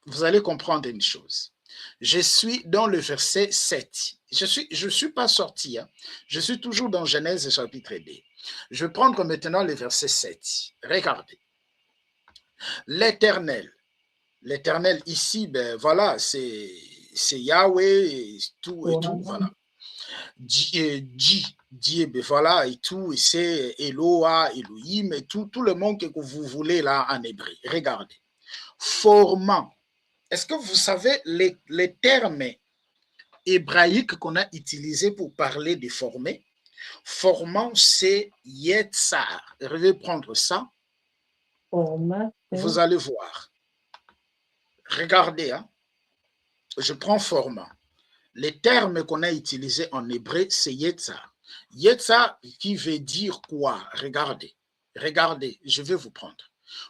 Speaker 3: Vous allez comprendre une chose. Je suis dans le verset 7. Je suis pas sorti. Hein. Je suis toujours dans Genèse chapitre 2. Je vais prendre maintenant le verset 7. Regardez. L'Éternel ici, ben voilà, c'est Yahweh et tout, voilà. Dieu, ben voilà, et tout, et c'est Eloah, Elohim, et tout le monde que vous voulez là en hébreu. Regardez. Formant. Est-ce que vous savez les termes hébraïques qu'on a utilisés pour parler de former? Formant, c'est Yetzar. Je vais prendre ça.
Speaker 2: Formateur.
Speaker 3: Vous allez voir. Regardez, hein. Je prends format. Les termes qu'on a utilisés en hébreu, c'est Yetzar. Yetzar qui veut dire quoi? Regardez. Regardez, je vais vous prendre.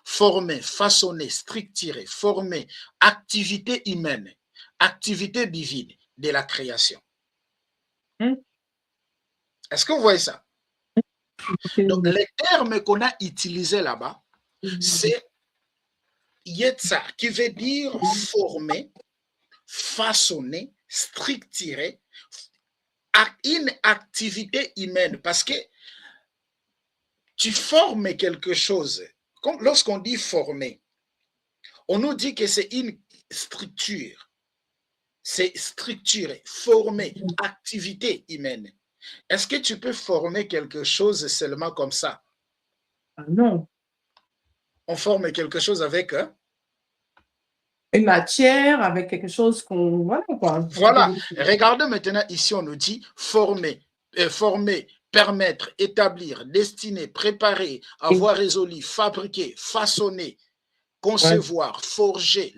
Speaker 3: Former, façonner, structurer, former, activité humaine, activité divine de la création. Est-ce que vous voyez ça? Donc, les termes qu'on a utilisés là-bas, c'est Yetzar qui veut dire former, façonner, structurer, une activité humaine. Parce que tu formes quelque chose. Comme lorsqu'on dit former, on nous dit que c'est une structure. C'est structuré, former, activité humaine. Est-ce que tu peux former quelque chose seulement comme ça?
Speaker 2: Non.
Speaker 3: On forme quelque chose avec
Speaker 2: une matière, avec quelque chose qu'on... Voilà, quoi.
Speaker 3: Voilà. Regardez maintenant, ici, on nous dit former, former, permettre, établir, destiner, préparer, avoir résolu, fabriquer, façonner, concevoir, forger,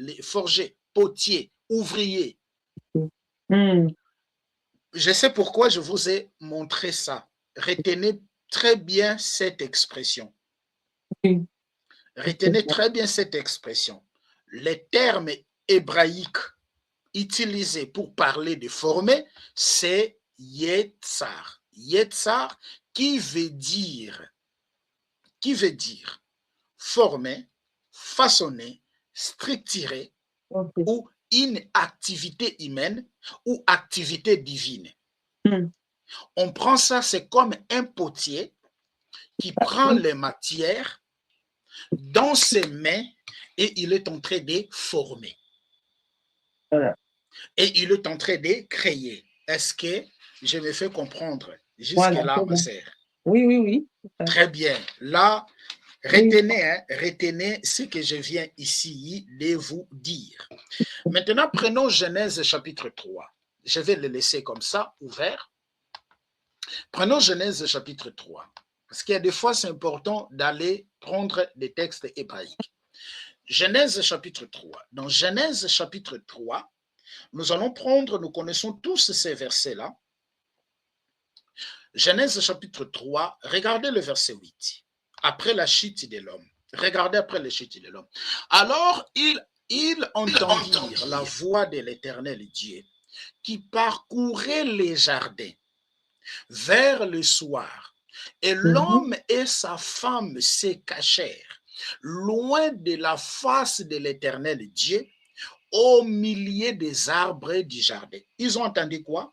Speaker 3: potier, ouvrier. Je sais pourquoi je vous ai montré ça. Retenez très bien cette expression. Retenez très bien cette expression. Les termes hébraïques utilisés pour parler de former, c'est Yetzar. Yetzar qui veut dire former, façonner, structurer ou une activité humaine ou activité divine. On prend ça, c'est comme un potier qui prend les matières dans ses mains et il est en train de former.
Speaker 2: Voilà.
Speaker 3: Et il est en train de créer. Est-ce que je me fais comprendre jusque-là, ma sœur?
Speaker 2: Oui, oui, oui.
Speaker 3: Très bien. Là, retenez, hein, retenez ce que je viens ici de vous dire. Maintenant, prenons Genèse chapitre 3. Je vais le laisser comme ça, ouvert. Prenons Genèse chapitre 3. Parce qu'il y a des fois, c'est important d'aller prendre des textes hébraïques. Genèse chapitre 3. Dans Genèse chapitre 3, nous allons prendre, nous connaissons tous ces versets-là. Genèse chapitre 3, regardez le verset 8. Après la chute de l'homme. Regardez après la chute de l'homme. Alors, ils entendirent la voix de l'Éternel Dieu qui parcourait les jardins vers le soir. Et l'homme et sa femme se cachèrent loin de la face de l'Éternel Dieu au milieu des arbres du jardin. Ils ont entendu quoi?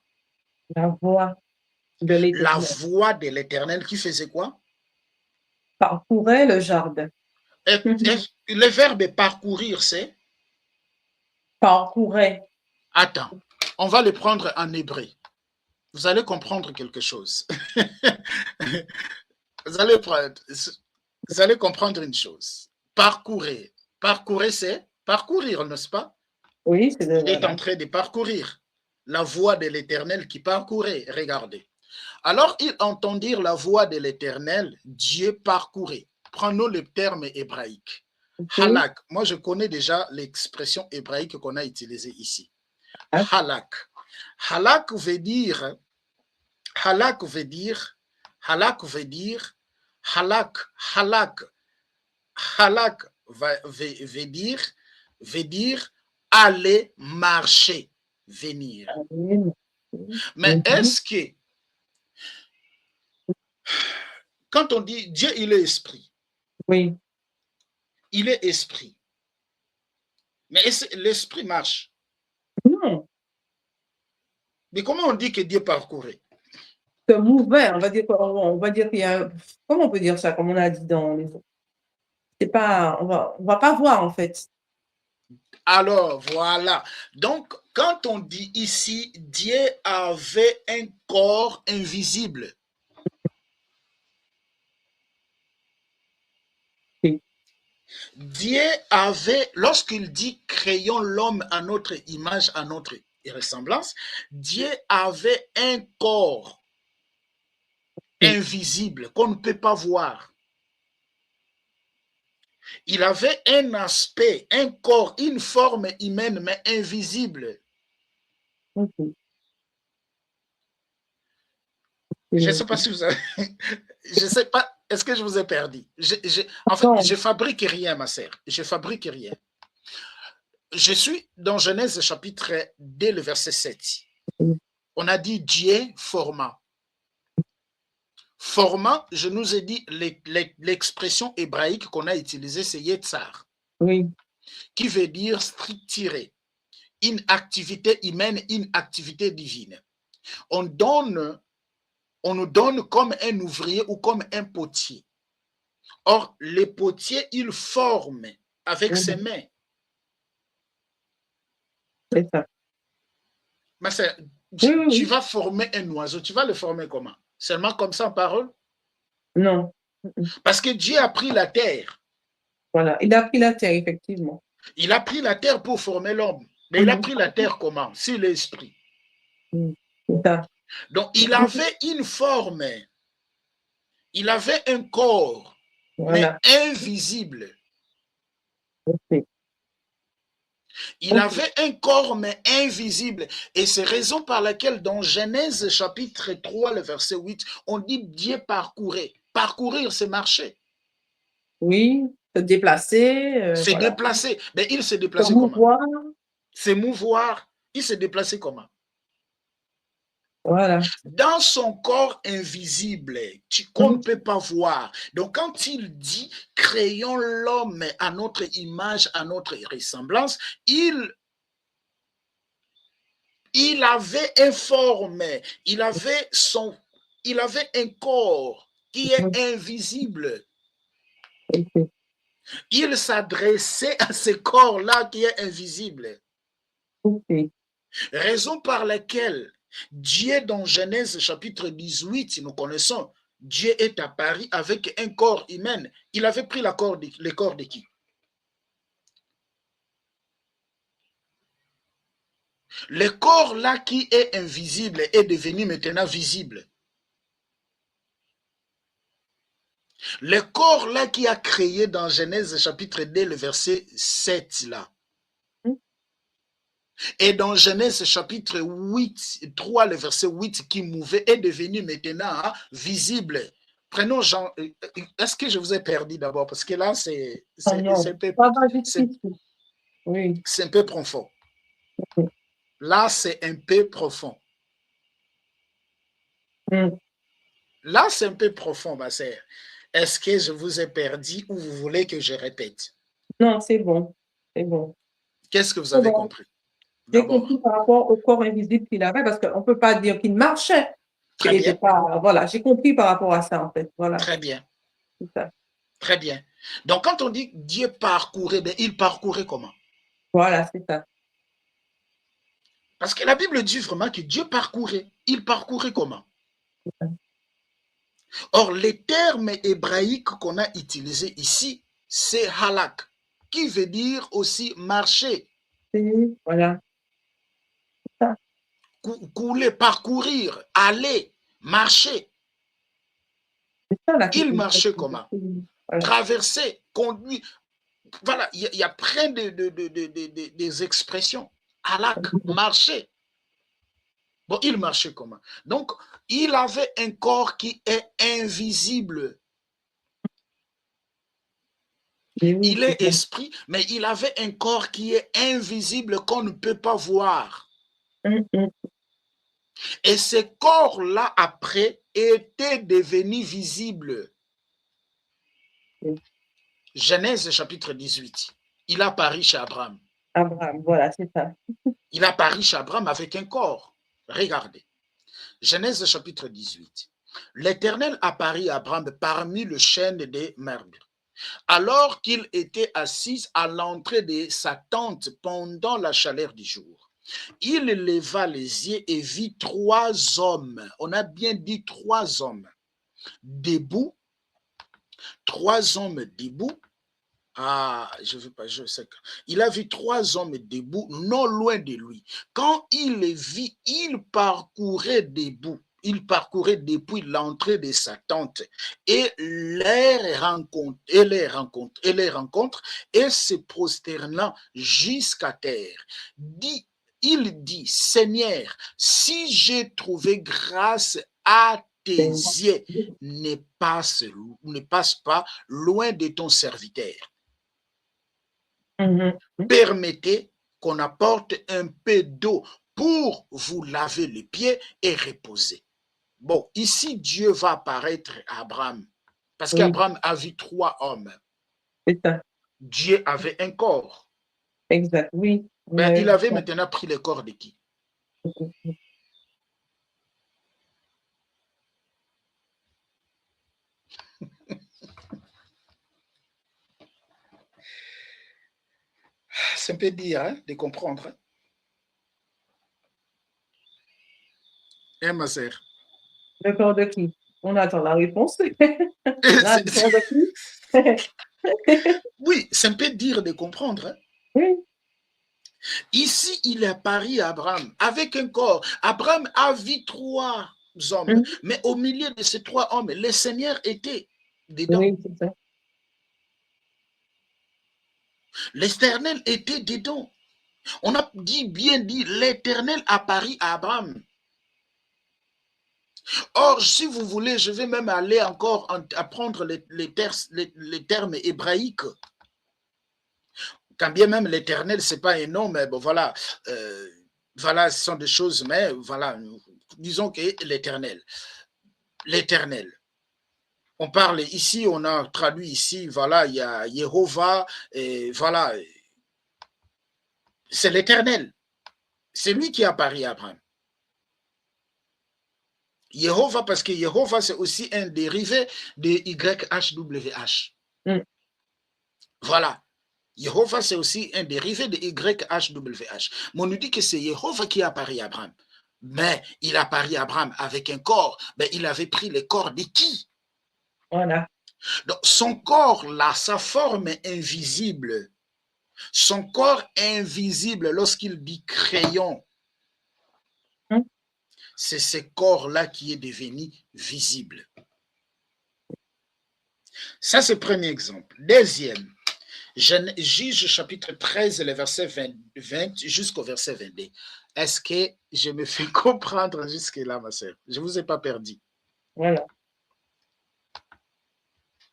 Speaker 2: La voix de l'Éternel.
Speaker 3: La voix de l'Éternel qui faisait quoi?
Speaker 2: Parcourait le jardin.
Speaker 3: Le verbe parcourir, c'est?
Speaker 2: Parcourait.
Speaker 3: Attends, on va le prendre en hébreu. Vous allez comprendre quelque chose. Vous allez comprendre une chose. Parcourir. Parcourir, c'est parcourir, n'est-ce pas?
Speaker 2: Oui, c'est de...
Speaker 3: Il est en train de parcourir. La voix de l'Éternel qui parcourait. Regardez. Alors, ils entendirent la voix de l'Éternel, Dieu parcourait. Prenons le terme hébraïque. Halak. Moi, je connais déjà l'expression hébraïque qu'on a utilisée ici. Halak. Halak veut dire, halak veut dire, halak veut dire, halak, halak, halak veut dire aller marcher, venir. Mais est-ce que quand on dit Dieu, il est esprit.
Speaker 2: Oui.
Speaker 3: Il est esprit. Mais l'esprit marche.
Speaker 2: Non.
Speaker 3: Mais comment on dit que Dieu parcourait?
Speaker 2: Se mouvait, on va dire qu'il y a... Comment on peut dire ça, comme on a dit dans les autres? C'est pas... On va pas voir, en fait.
Speaker 3: Alors, voilà. Donc, quand on dit ici, Dieu avait un corps invisible.
Speaker 2: Oui.
Speaker 3: Dieu avait, lorsqu'il dit créons l'homme à notre image, à notre ressemblance, Dieu avait un corps invisible qu'on ne peut pas voir. Il avait un aspect, un corps, une forme humaine, mais invisible.
Speaker 2: Ok.
Speaker 3: Je ne sais pas si vous avez... Je ne sais pas, est-ce que je vous ai perdu? En fait,
Speaker 2: Non.
Speaker 3: je fabrique rien, ma sœur. Je fabrique rien. Je suis dans Genèse chapitre 2, le verset 7. On a dit Dieu forma. Forma, je nous ai dit l'expression hébraïque qu'on a utilisée, c'est Yetzar.
Speaker 2: Oui.
Speaker 3: Qui veut dire structurer. Une activité humaine, une activité divine. On nous donne comme un ouvrier ou comme un potier. Or, les potiers, ils forment avec ses mains.
Speaker 2: C'est ça.
Speaker 3: Mais tu vas former un oiseau, tu vas le former comment? Seulement comme ça en parole?
Speaker 2: Non.
Speaker 3: Parce que Dieu a pris la terre.
Speaker 2: Voilà, il a pris la terre, effectivement.
Speaker 3: Il a pris la terre pour former l'homme. Mais il a pris la terre comment? Sur l'esprit.
Speaker 2: C'est ça.
Speaker 3: Donc, il avait une forme. Il avait un corps,
Speaker 2: voilà.
Speaker 3: mais invisible.
Speaker 2: Okay.
Speaker 3: Il avait un corps, mais invisible. Et c'est raison par laquelle, dans Genèse chapitre 3, le verset 8, on dit Dieu parcourait. Parcourir, c'est marcher.
Speaker 2: Oui, se déplacer.
Speaker 3: Se
Speaker 2: voilà.
Speaker 3: déplacer. Mais il se déplaçait
Speaker 2: Se mouvoir.
Speaker 3: comment? Se mouvoir. Il se déplaçait comment?
Speaker 2: Voilà.
Speaker 3: Dans son corps invisible, qu'on ne peut pas voir. Donc, quand il dit « créons l'homme à notre image, à notre ressemblance », il avait une forme, il avait un corps qui est invisible.
Speaker 2: Okay.
Speaker 3: Il s'adressait à ce corps-là qui est invisible.
Speaker 2: Okay.
Speaker 3: Raison par laquelle Dieu, dans Genèse chapitre 18, nous connaissons, Dieu est apparu avec un corps humain. Il avait pris le corps de qui? Le corps là qui est invisible est devenu maintenant visible. Le corps là qui a créé dans Genèse chapitre 2, le verset 7 là. Et dans Genèse chapitre 8, 3, le verset 8 qui mouvait est devenu maintenant visible. Prenons Jean. Est-ce que je vous ai perdu d'abord? Parce que là, c'est un peu profond. Là, c'est un peu profond. Là, c'est un peu profond, ma sœur. Est-ce que je vous ai perdu ou vous voulez que je répète?
Speaker 2: Non, c'est bon. C'est bon.
Speaker 3: Qu'est-ce que vous avez compris?
Speaker 2: J'ai compris par rapport au corps invisible qu'il avait, parce qu'on ne peut pas dire qu'il marchait.
Speaker 3: Très bien.
Speaker 2: Voilà, j'ai compris par rapport à ça, en fait. Voilà.
Speaker 3: Très bien.
Speaker 2: C'est ça.
Speaker 3: Très bien. Donc, quand on dit Dieu parcourait, ben, il parcourait comment?
Speaker 2: Voilà, c'est ça.
Speaker 3: Parce que la Bible dit vraiment que Dieu parcourait. Il parcourait comment? Or, les termes hébraïques qu'on a utilisés ici, c'est halak, qui veut dire aussi marcher.
Speaker 2: Voilà.
Speaker 3: Couler, parcourir, aller, marcher. Il marchait comment? Voilà. Traverser, conduire. Voilà, il y a plein des expressions. Halak, marcher. Bon, il marchait comment? Donc, il avait un corps qui est invisible. Il est esprit, mais il avait un corps qui est invisible qu'on ne peut pas voir. Et ce corps-là, après, était devenu visible. Genèse chapitre 18. Il apparaît chez Abraham.
Speaker 2: Abraham, voilà, c'est ça.
Speaker 3: Il apparaît chez Abraham avec un corps. Regardez. Genèse chapitre 18. L'Éternel apparaît à Abraham parmi le chêne des Mamré. Alors qu'il était assis à l'entrée de sa tente pendant la chaleur du jour. Il leva les yeux et vit 3 hommes. On a bien dit 3 hommes debout. 3 hommes debout. Ah, je veux pas, je sais. Il a vu 3 hommes debout, non loin de lui. Quand il les vit, il parcourait debout. il parcourait depuis l'entrée de sa tente et les rencontre et se prosternant jusqu'à terre. Il dit, Seigneur, si j'ai trouvé grâce à tes yeux, ne passe pas loin de ton serviteur. Permettez qu'on apporte un peu d'eau pour vous laver les pieds et reposer. Bon, ici, Dieu va apparaître à Abraham, parce qu'Abraham a vu 3 hommes.
Speaker 2: C'est ça.
Speaker 3: Dieu avait un corps.
Speaker 2: Exact, oui.
Speaker 3: Ben, il avait maintenant pris le corps de qui? C'est un peu dire, hein, de comprendre. Hein, ma sœur?
Speaker 2: Le corps de qui? On attend la réponse. Là, le corps de qui?
Speaker 3: Oui, c'est un peu dire de comprendre. Hein?
Speaker 2: Oui.
Speaker 3: Ici, il est apparu à Abraham avec un corps. Abraham a vu 3 hommes, mais au milieu de ces 3 hommes, le Seigneur était dedans.
Speaker 2: Oui, c'est ça.
Speaker 3: L'Éternel était dedans. On a bien dit, l'Éternel apparut à Abraham. Or, si vous voulez, je vais même aller encore apprendre les termes hébraïques. Quand bien même l'Éternel, ce n'est pas un nom, mais bon, voilà, voilà, ce sont des choses, mais voilà, disons que l'Éternel. L'Éternel. On parle ici, on a traduit ici, voilà, il y a Jéhovah, et voilà, c'est l'Éternel. C'est lui qui apparaît à Abraham. Jéhovah, parce que Jéhovah, c'est aussi un dérivé de YHWH. Voilà. Jéhovah, c'est aussi un dérivé de YHWH. Mais on nous dit que c'est Jéhovah qui apparaît à Abraham. Mais il apparaît à Abraham avec un corps. Mais il avait pris le corps de qui?
Speaker 2: Voilà.
Speaker 3: Donc, son corps, là, sa forme invisible. Son corps invisible, lorsqu'il dit crayon, c'est ce corps-là qui est devenu visible. Ça, c'est le premier exemple. Deuxième, Juge chapitre 13, le verset 20 jusqu'au verset 22. Est-ce que je me fais comprendre jusque-là, ma sœur? Je ne vous ai pas perdu.
Speaker 2: Voilà.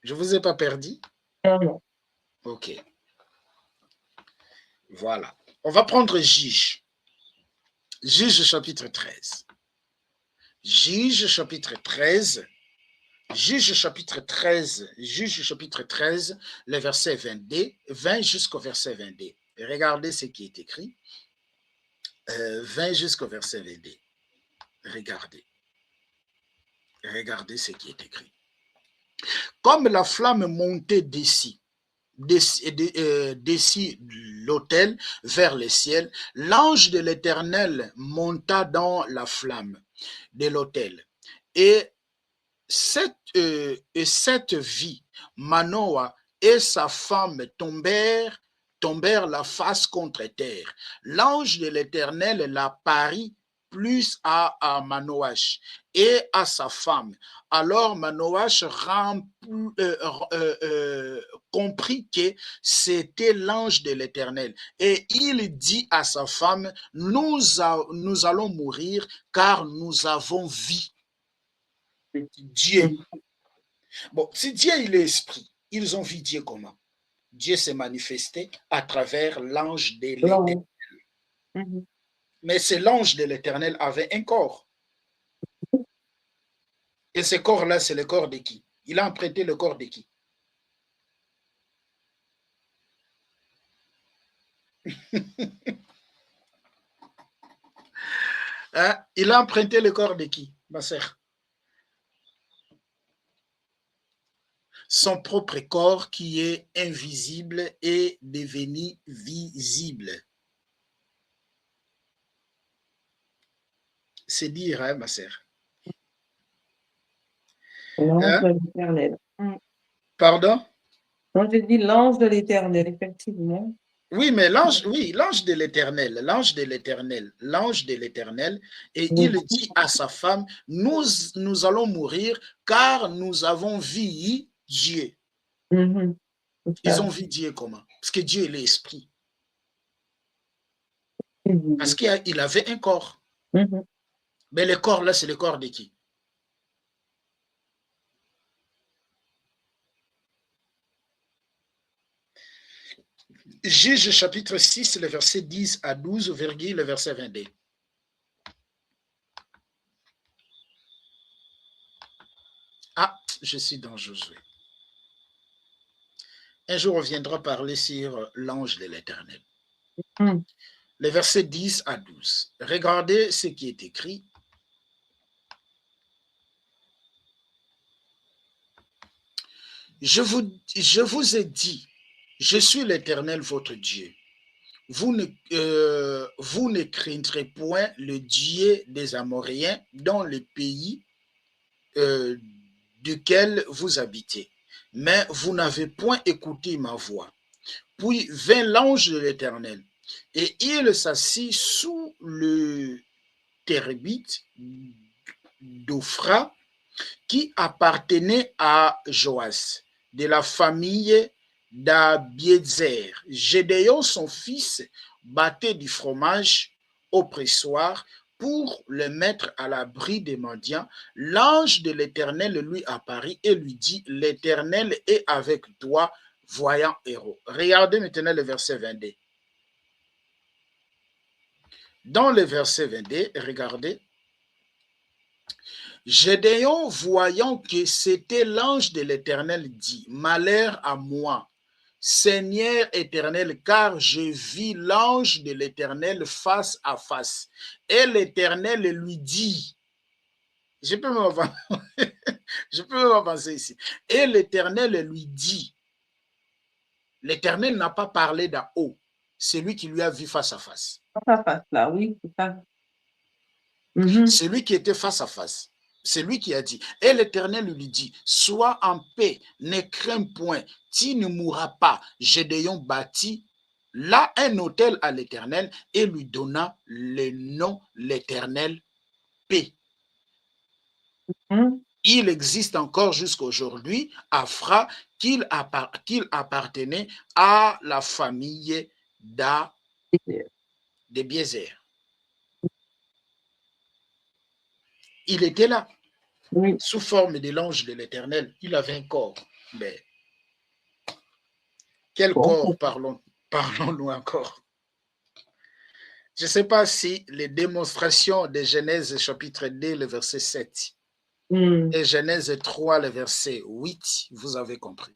Speaker 3: Je ne vous ai pas perdu?
Speaker 2: Non.
Speaker 3: Ok. Voilà. On va prendre Juge. Juge chapitre 13. Juge chapitre 13. Juge chapitre 13, le verset 22, 20 jusqu'au verset 22. Regardez ce qui est écrit. 20 jusqu'au verset 22. Regardez. Regardez ce qui est écrit. Comme la flamme montait d'ici l'autel vers le ciel, l'ange de l'Éternel monta dans la flamme de l'autel. Et cette vie, Manoah et sa femme tombèrent la face contre terre. L'ange de l'Éternel l'apparut plus à Manoach et à sa femme. Alors Manoach comprit que c'était l'ange de l'Éternel. Et il dit à sa femme, nous allons mourir car nous avons vu Dieu. Bon, si Dieu il est esprit, ils ont vu Dieu comment? Dieu s'est manifesté à travers l'ange de l'Éternel. Mais c'est l'ange de l'Éternel avait un corps. Et ce corps-là, c'est le corps de qui? Il a emprunté le corps de qui? Hein? Il a emprunté le corps de qui, ma sœur? Son propre corps qui est invisible est devenu visible. C'est dire, hein, ma sœur?
Speaker 2: L'ange de l'Éternel.
Speaker 3: Pardon?
Speaker 2: Non, j'ai dit l'ange de l'Éternel, effectivement.
Speaker 3: Oui, mais l'ange, oui, l'ange de l'Éternel, et
Speaker 2: Oui.
Speaker 3: il dit à sa femme, nous allons mourir car nous avons vu Dieu.
Speaker 2: Mhm. C'est
Speaker 3: Ils
Speaker 2: ça.
Speaker 3: ont vu Dieu comment? Parce que Dieu est l'esprit. Parce
Speaker 2: Mhm.
Speaker 3: qu'il avait un corps.
Speaker 2: Mhm.
Speaker 3: Mais le corps là, c'est le corps de qui? Juge chapitre 6, le verset 10 à 12, virgule, le verset 22. Ah, je suis dans Josué. Un jour, on viendra parler sur l'ange de l'Éternel.
Speaker 2: Mhm.
Speaker 3: Les versets 10 à 12. Regardez ce qui est écrit. Je vous ai dit, je suis l'Éternel votre Dieu. Vous ne craindrez point le Dieu des Amoréens dans le pays duquel vous habitez. Mais vous n'avez point écouté ma voix. Puis vint l'ange de l'Éternel, et il s'assit sous le térébinthe d'Ophra, qui appartenait à Joas, de la famille d'Abiézer. Gédéon, son fils, battait du fromage au pressoir pour le mettre à l'abri des mendiants. L'ange de l'Éternel lui apparut et lui dit, l'Éternel est avec toi, voyant héros. Regardez maintenant le verset 22. Dans le verset 22, regardez. Gédéon, voyant que c'était l'ange de l'Éternel, dit, malheur à moi, Seigneur éternel, car je vis l'ange de l'Éternel face à face. Et l'Éternel lui dit, je peux même avancer ici. Et l'Éternel lui dit, l'Éternel n'a pas parlé d'en haut, c'est lui qui lui a vu face à face.
Speaker 2: Face à face, là, oui, c'est ça. Mhm.
Speaker 3: C'est lui qui était face à face. C'est lui qui a dit. Et l'Éternel lui dit, sois en paix, ne crains point, tu ne mourras pas. Gédéon bâtit là un autel à l'Éternel et lui donna le nom l'Éternel paix.
Speaker 2: Mhm.
Speaker 3: Il existe encore jusqu'à aujourd'hui à Fra qu'il appartenait à la famille de Biézer. Il était là,
Speaker 2: Oui.
Speaker 3: sous forme de l'ange de l'Éternel. Il avait un corps. Mais quel
Speaker 2: Bon.
Speaker 3: corps parlons-nous encore? Je ne sais pas si les démonstrations de Genèse chapitre 2, le verset 7
Speaker 2: Mhm.
Speaker 3: et Genèse 3, le verset 8, vous avez compris.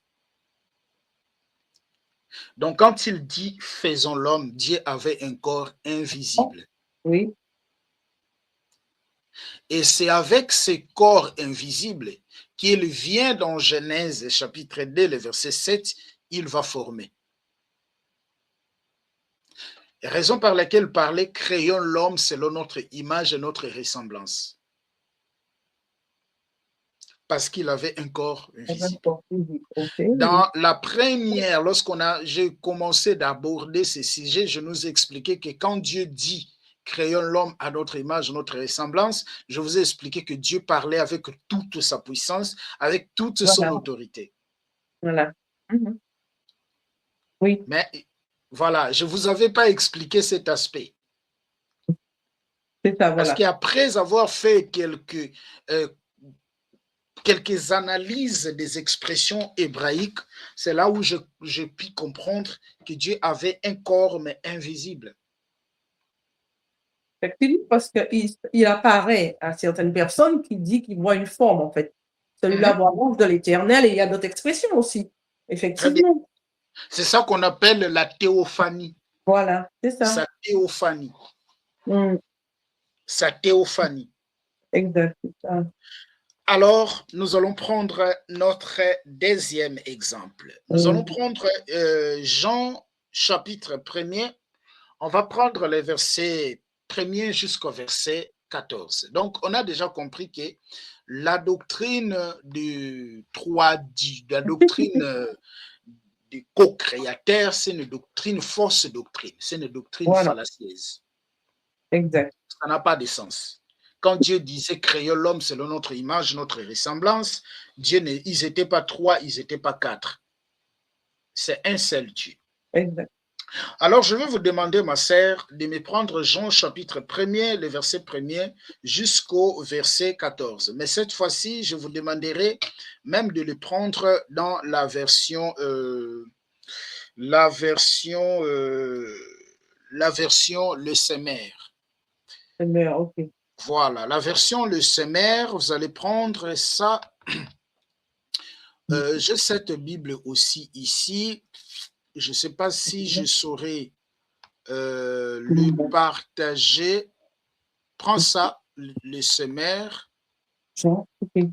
Speaker 3: Donc, quand il dit faisons l'homme, Dieu avait un corps invisible.
Speaker 2: Oui.
Speaker 3: Et c'est avec ce corps invisible qu'il vient dans Genèse chapitre 2, le verset 7, il va former. Raison par laquelle parler, créons l'homme selon notre image et notre ressemblance. Parce qu'il avait un corps invisible.
Speaker 2: Okay.
Speaker 3: Dans la première, j'ai commencé d'aborder ce sujet, je nous ai expliqué que quand Dieu dit créons l'homme à notre image, notre ressemblance, je vous ai expliqué que Dieu parlait avec toute sa puissance, avec toute son autorité.
Speaker 2: Voilà. Mhm. Oui.
Speaker 3: Mais voilà, je ne vous avais pas expliqué cet aspect.
Speaker 2: C'est ça,
Speaker 3: Parce
Speaker 2: voilà.
Speaker 3: qu'après avoir fait quelques analyses des expressions hébraïques, c'est là où je puis comprendre que Dieu avait un corps, mais invisible.
Speaker 2: Parce qu'il apparaît à certaines personnes qui disent qu'ils voient une forme, en fait. Celui-là voit l'ange de l'Éternel et il y a d'autres expressions aussi. Effectivement.
Speaker 3: C'est ça qu'on appelle la théophanie.
Speaker 2: Voilà, c'est ça.
Speaker 3: Sa théophanie.
Speaker 2: Mm.
Speaker 3: Sa théophanie.
Speaker 2: Exact, c'est ça.
Speaker 3: Alors, nous allons prendre notre deuxième exemple. Nous allons prendre Jean chapitre 1er. On va prendre les versets 1er jusqu'au verset 14. Donc, on a déjà compris que la doctrine de de co-créateur, c'est une doctrine, fausse doctrine. C'est une doctrine fallacieuse.
Speaker 2: Exact.
Speaker 3: Ça n'a pas de sens. Quand Dieu disait créer l'homme selon notre image, notre ressemblance, ils n'étaient pas 3, ils n'étaient pas 4. C'est un seul Dieu.
Speaker 2: Exact.
Speaker 3: Alors, je vais vous demander, ma sœur, de me prendre Jean chapitre 1er, le verset 1er, jusqu'au verset 14. Mais cette fois-ci, je vous demanderai même de le prendre dans la version Le Semmer.
Speaker 2: Ok.
Speaker 3: Voilà, la version Le Semmer, vous allez prendre ça. J'ai cette Bible aussi ici. Je ne sais pas si je saurais le partager. Prends ça, le Semmer.
Speaker 2: Okay.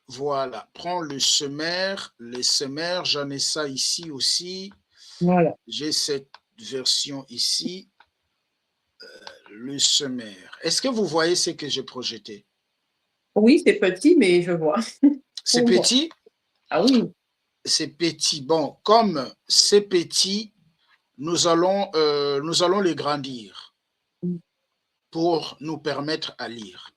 Speaker 3: Voilà, prends le Semmer. Le Semmer, j'en ai ça ici aussi.
Speaker 2: Voilà.
Speaker 3: J'ai cette version ici. Le Semmer. Est-ce que vous voyez ce que j'ai projeté?
Speaker 2: Oui, c'est petit, mais je vois.
Speaker 3: C'est petit?
Speaker 2: Ah oui.
Speaker 3: C'est petit. Bon, comme c'est petit, nous allons les grandir pour nous permettre à lire.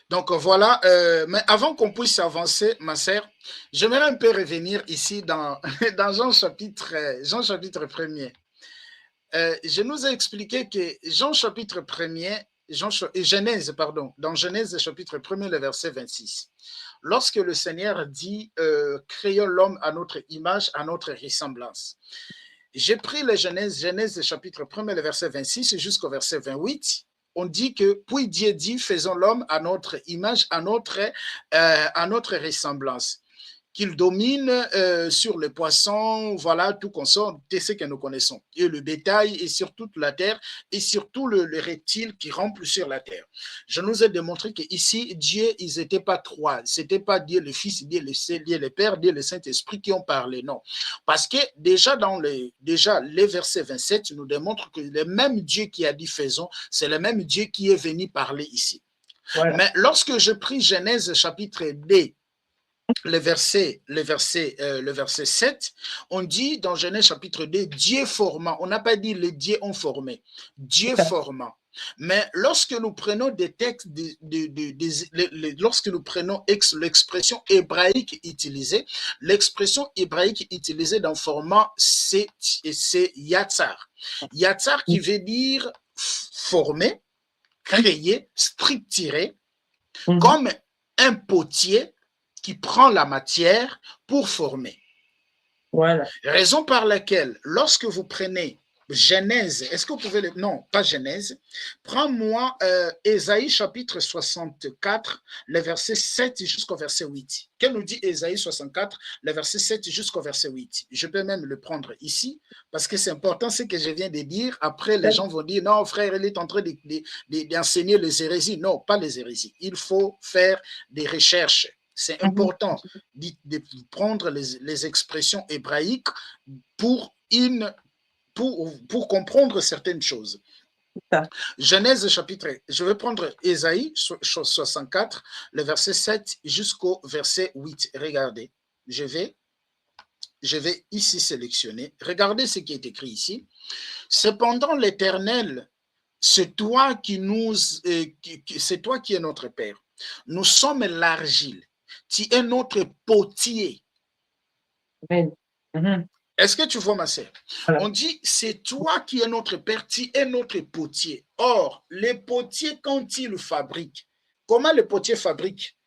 Speaker 3: Donc voilà, mais avant qu'on puisse avancer, ma sœur, j'aimerais un peu revenir ici dans Jean chapitre 1er. Je nous ai expliqué que Jean chapitre 1er, Genèse, pardon, dans Genèse chapitre 1er, le verset 26, lorsque le Seigneur dit créons l'homme à notre image, à notre ressemblance. J'ai pris les Genèse chapitre 1er, le verset 26 jusqu'au verset 28. On dit que, puis Dieu dit, faisons l'homme à notre image, à notre ressemblance. Qu'il domine sur les poissons, voilà, tout consort, c'est ce que nous connaissons. Et le bétail, et sur toute la terre, et surtout le reptile qui rampe sur la terre. Je nous ai démontré qu'ici, Dieu, ils n'étaient pas 3. Ce n'était pas Dieu le Fils, Dieu le Père, Dieu le Saint-Esprit qui ont parlé, non. Parce que déjà, les versets 27 nous démontrent que le même Dieu qui a dit faisons, c'est le même Dieu qui est venu parler ici. Voilà. Mais lorsque je pris Genèse chapitre 2, le verset 7, on dit dans Genèse chapitre 2, Dieu formant. On n'a pas dit les dieux ont formé. Dieu formant. Mais lorsque nous prenons des textes, lorsque nous prenons l'expression hébraïque utilisée, dans formant, c'est yatsar. Yatsar qui veut dire former, créer, structurer, comme un potier qui prend la matière pour former.
Speaker 2: Voilà.
Speaker 3: Raison par laquelle, lorsque vous prenez Genèse, est-ce que vous pouvez le... Non, pas Genèse. Prends-moi Ésaïe chapitre 64, le verset 7 jusqu'au verset 8. Qu'elle nous dit Ésaïe 64, le verset 7 jusqu'au verset 8. Je peux même le prendre ici, parce que c'est important ce que je viens de dire. Après, les gens vont dire, non, frère, il est en train d'enseigner les hérésies. Non, pas les hérésies. Il faut faire des recherches. C'est important de prendre les expressions hébraïques pour comprendre certaines choses. Genèse chapitre, je vais prendre Ésaïe 64, le verset 7 jusqu'au verset 8. Regardez, je vais ici sélectionner. Regardez ce qui est écrit ici. Cependant, l'Éternel, c'est toi qui es notre Père. Nous sommes l'argile. Tu es notre potier. Est-ce que tu vois, ma sœur? On dit, c'est toi qui es notre Père, tu es notre potier. Or, les potiers, quand ils fabriquent, comment le potier fabrique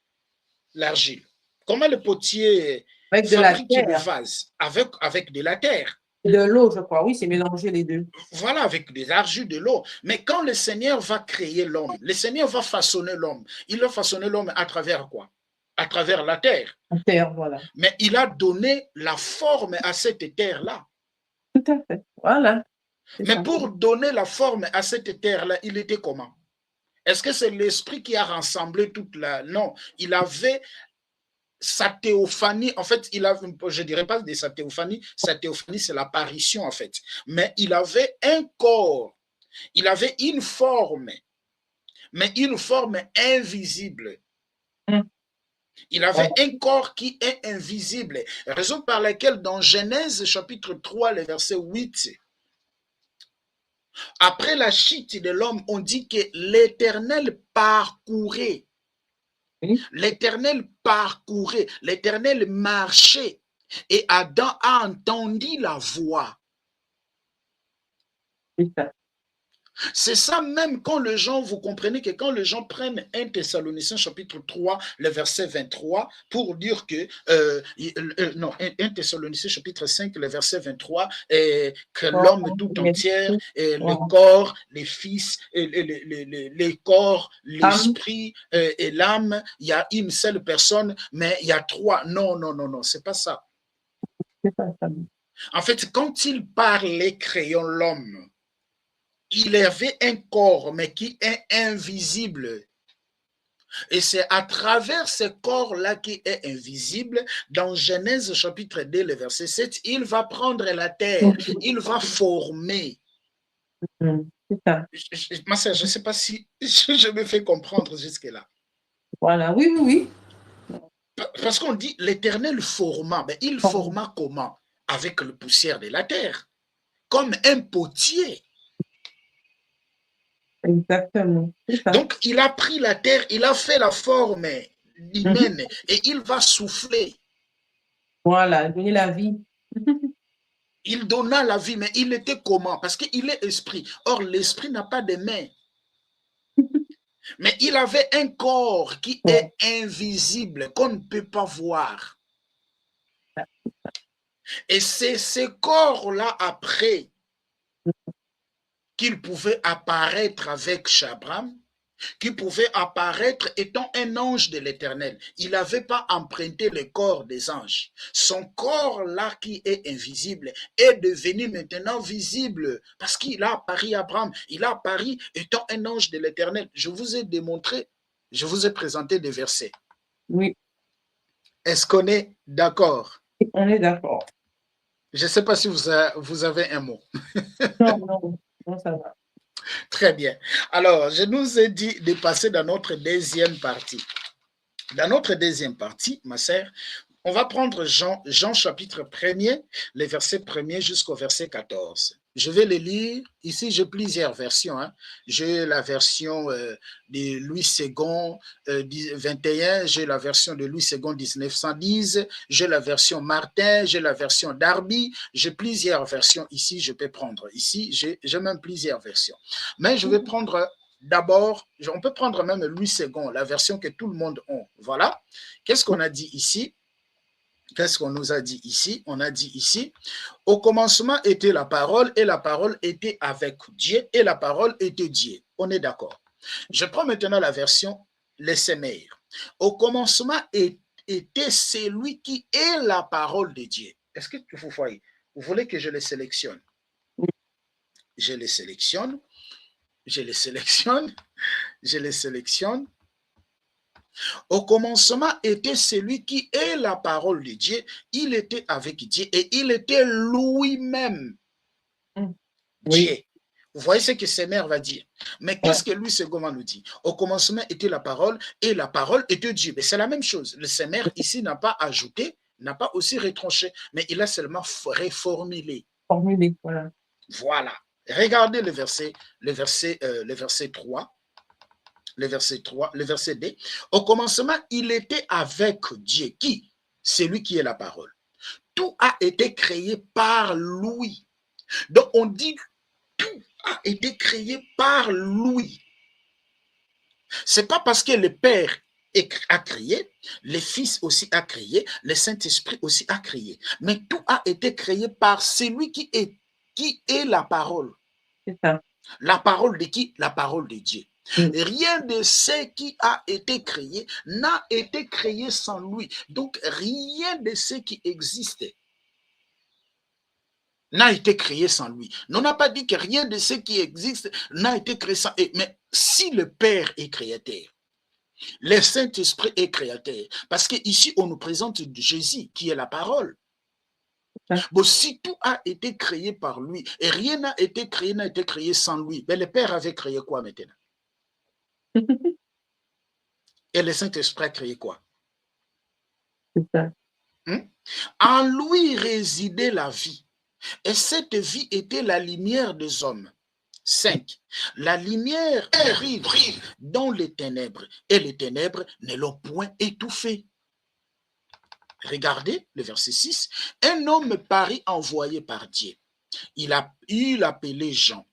Speaker 3: l'argile? Comment le potier fabrique le vase? Avec de la terre.
Speaker 2: De l'eau, je crois. Oui, c'est mélanger les deux.
Speaker 3: Voilà, avec des argiles, de l'eau. Mais quand le Seigneur va créer l'homme, le Seigneur va façonner l'homme. Il va façonner l'homme à travers quoi? À travers la terre.
Speaker 2: La terre, voilà.
Speaker 3: Mais il a donné la forme à cette terre-là.
Speaker 2: Tout à fait. Voilà.
Speaker 3: Mais ça. Pour donner la forme à cette terre-là, il était comment? Est-ce que c'est l'esprit qui a rassemblé toute la... Non, il avait sa théophanie. En fait, il avait, je ne dirais pas de sa théophanie, c'est l'apparition, en fait. Mais il avait un corps. Il avait une forme, mais une forme invisible. Il avait un corps qui est invisible. Raison par laquelle dans Genèse chapitre 3, le verset 8, après la chute de l'homme, on dit que l'Éternel parcourait.
Speaker 2: Oui,
Speaker 3: L'Éternel parcourait. L'Éternel marchait. Et Adam a entendu la voix.
Speaker 2: c'est ça.
Speaker 3: C'est ça même quand les gens, vous comprenez que quand les gens prennent 1 Thessaloniciens chapitre 3, le verset 23, pour dire que, non, 1 Thessaloniciens chapitre 5, le verset 23, que
Speaker 2: Voilà,
Speaker 3: l'homme tout
Speaker 2: mais-
Speaker 3: entier, le
Speaker 2: voilà.
Speaker 3: corps, les fils, les corps,
Speaker 2: Âme,
Speaker 3: l'esprit et l'âme, il y a une seule personne, mais il y a trois. Non, non, non, non, c'est pas ça.
Speaker 2: c'est ça, ça.
Speaker 3: En fait, quand il parlait créant l'homme, il avait un corps, mais qui est invisible. Et c'est à travers ce corps-là qui est invisible, dans Genèse chapitre 2, le verset 7, il va prendre la terre, il va former.
Speaker 2: C'est ça.
Speaker 3: Ma soeur, je ne sais pas si je me fais comprendre jusque-là.
Speaker 2: Voilà, oui, oui, oui.
Speaker 3: Parce qu'on dit l'Éternel forma, mais il forma comment? Avec le poussière de la terre, comme un potier.
Speaker 2: Exactement. C'est ça.
Speaker 3: Donc, il a pris la terre, il a fait la forme humaine et il va souffler.
Speaker 2: Voilà, donner la vie.
Speaker 3: Il donna la vie, mais il était comment? Parce qu'il est esprit. Or, l'esprit n'a pas de mains. Mais il avait un corps qui est invisible, qu'on ne peut pas voir. Et c'est ce corps-là, après, qu'il pouvait apparaître avec Chabram, qui pouvait apparaître étant un ange de l'Éternel. Il n'avait pas emprunté le corps des anges. Son corps-là qui est invisible est devenu maintenant visible parce qu'il a apparu à Abraham. Il a apparu étant un ange de l'Éternel. Je vous ai démontré, je vous ai présenté des versets.
Speaker 2: Oui,
Speaker 3: Est-ce qu'on est d'accord?
Speaker 2: on est d'accord.
Speaker 3: Je ne sais pas si vous avez un mot.
Speaker 2: Non, non, non, ça va.
Speaker 3: Très bien. Alors, je nous ai dit de passer dans notre deuxième partie. Dans notre deuxième partie, ma sœur, on va prendre Jean chapitre 1er, les versets 1er jusqu'au verset 14. Je vais les lire. Ici, j'ai plusieurs versions. Hein. J'ai la version de Louis II 21, j'ai la version de Louis II 1910, j'ai la version Martin, j'ai la version Darby, j'ai plusieurs versions ici, je peux prendre. Ici, j'ai même plusieurs versions. Mais je vais prendre d'abord, on peut prendre même Louis II, la version que tout le monde a. Voilà. Qu'est-ce qu'on a dit ici? Qu'est-ce qu'on nous a dit ici? On a dit ici, au commencement était la parole et la parole était avec Dieu et la parole était Dieu. On est d'accord. Je prends maintenant la version Les Sémères. Au commencement était celui qui est la parole de Dieu. Est-ce que vous voyez? Vous voulez que je les sélectionne? Je les sélectionne. Je les sélectionne. Je les sélectionne. Au commencement était celui qui est la parole de Dieu. Il était avec Dieu et il était lui-même Dieu.
Speaker 2: Oui.
Speaker 3: Vous voyez ce que Sémère va dire. Mais qu'est-ce que Louis II nous dit? Au commencement était la parole et la parole était Dieu. Mais c'est la même chose. Le Sémère ici n'a pas ajouté, n'a pas aussi retranché, mais il a seulement reformulé.
Speaker 2: Formulé, voilà.
Speaker 3: Voilà. Regardez le verset 3. Le verset 3, le verset 2. Au commencement, il était avec Dieu. Qui? C'est lui qui est la parole. Tout a été créé par lui. Donc, on dit tout a été créé par lui. C'est pas parce que le Père a créé, le Fils aussi a créé, le Saint-Esprit aussi a créé. Mais tout a été créé par celui qui est la parole.
Speaker 2: C'est ça.
Speaker 3: La parole de qui? La parole de Dieu. Rien de ce qui a été créé n'a été créé sans lui. Donc, rien de ce qui existe n'a été créé sans lui. On n'a pas dit que rien de ce qui existe n'a été créé sans lui. Mais si le Père est créateur, le Saint-Esprit est créateur, parce qu'ici, on nous présente Jésus qui est la parole. Bon, si tout a été créé par lui et rien n'a été créé sans lui, ben le Père avait créé quoi maintenant? Et le Saint-Esprit a créé quoi?
Speaker 2: C'est ça.
Speaker 3: Hein? En lui résidait la vie, et cette vie était la lumière des hommes. 5. La lumière brille dans les ténèbres, et les ténèbres ne l'ont point étouffé. Regardez le verset 6. Un homme parut envoyé par Dieu. Il appelait Jean.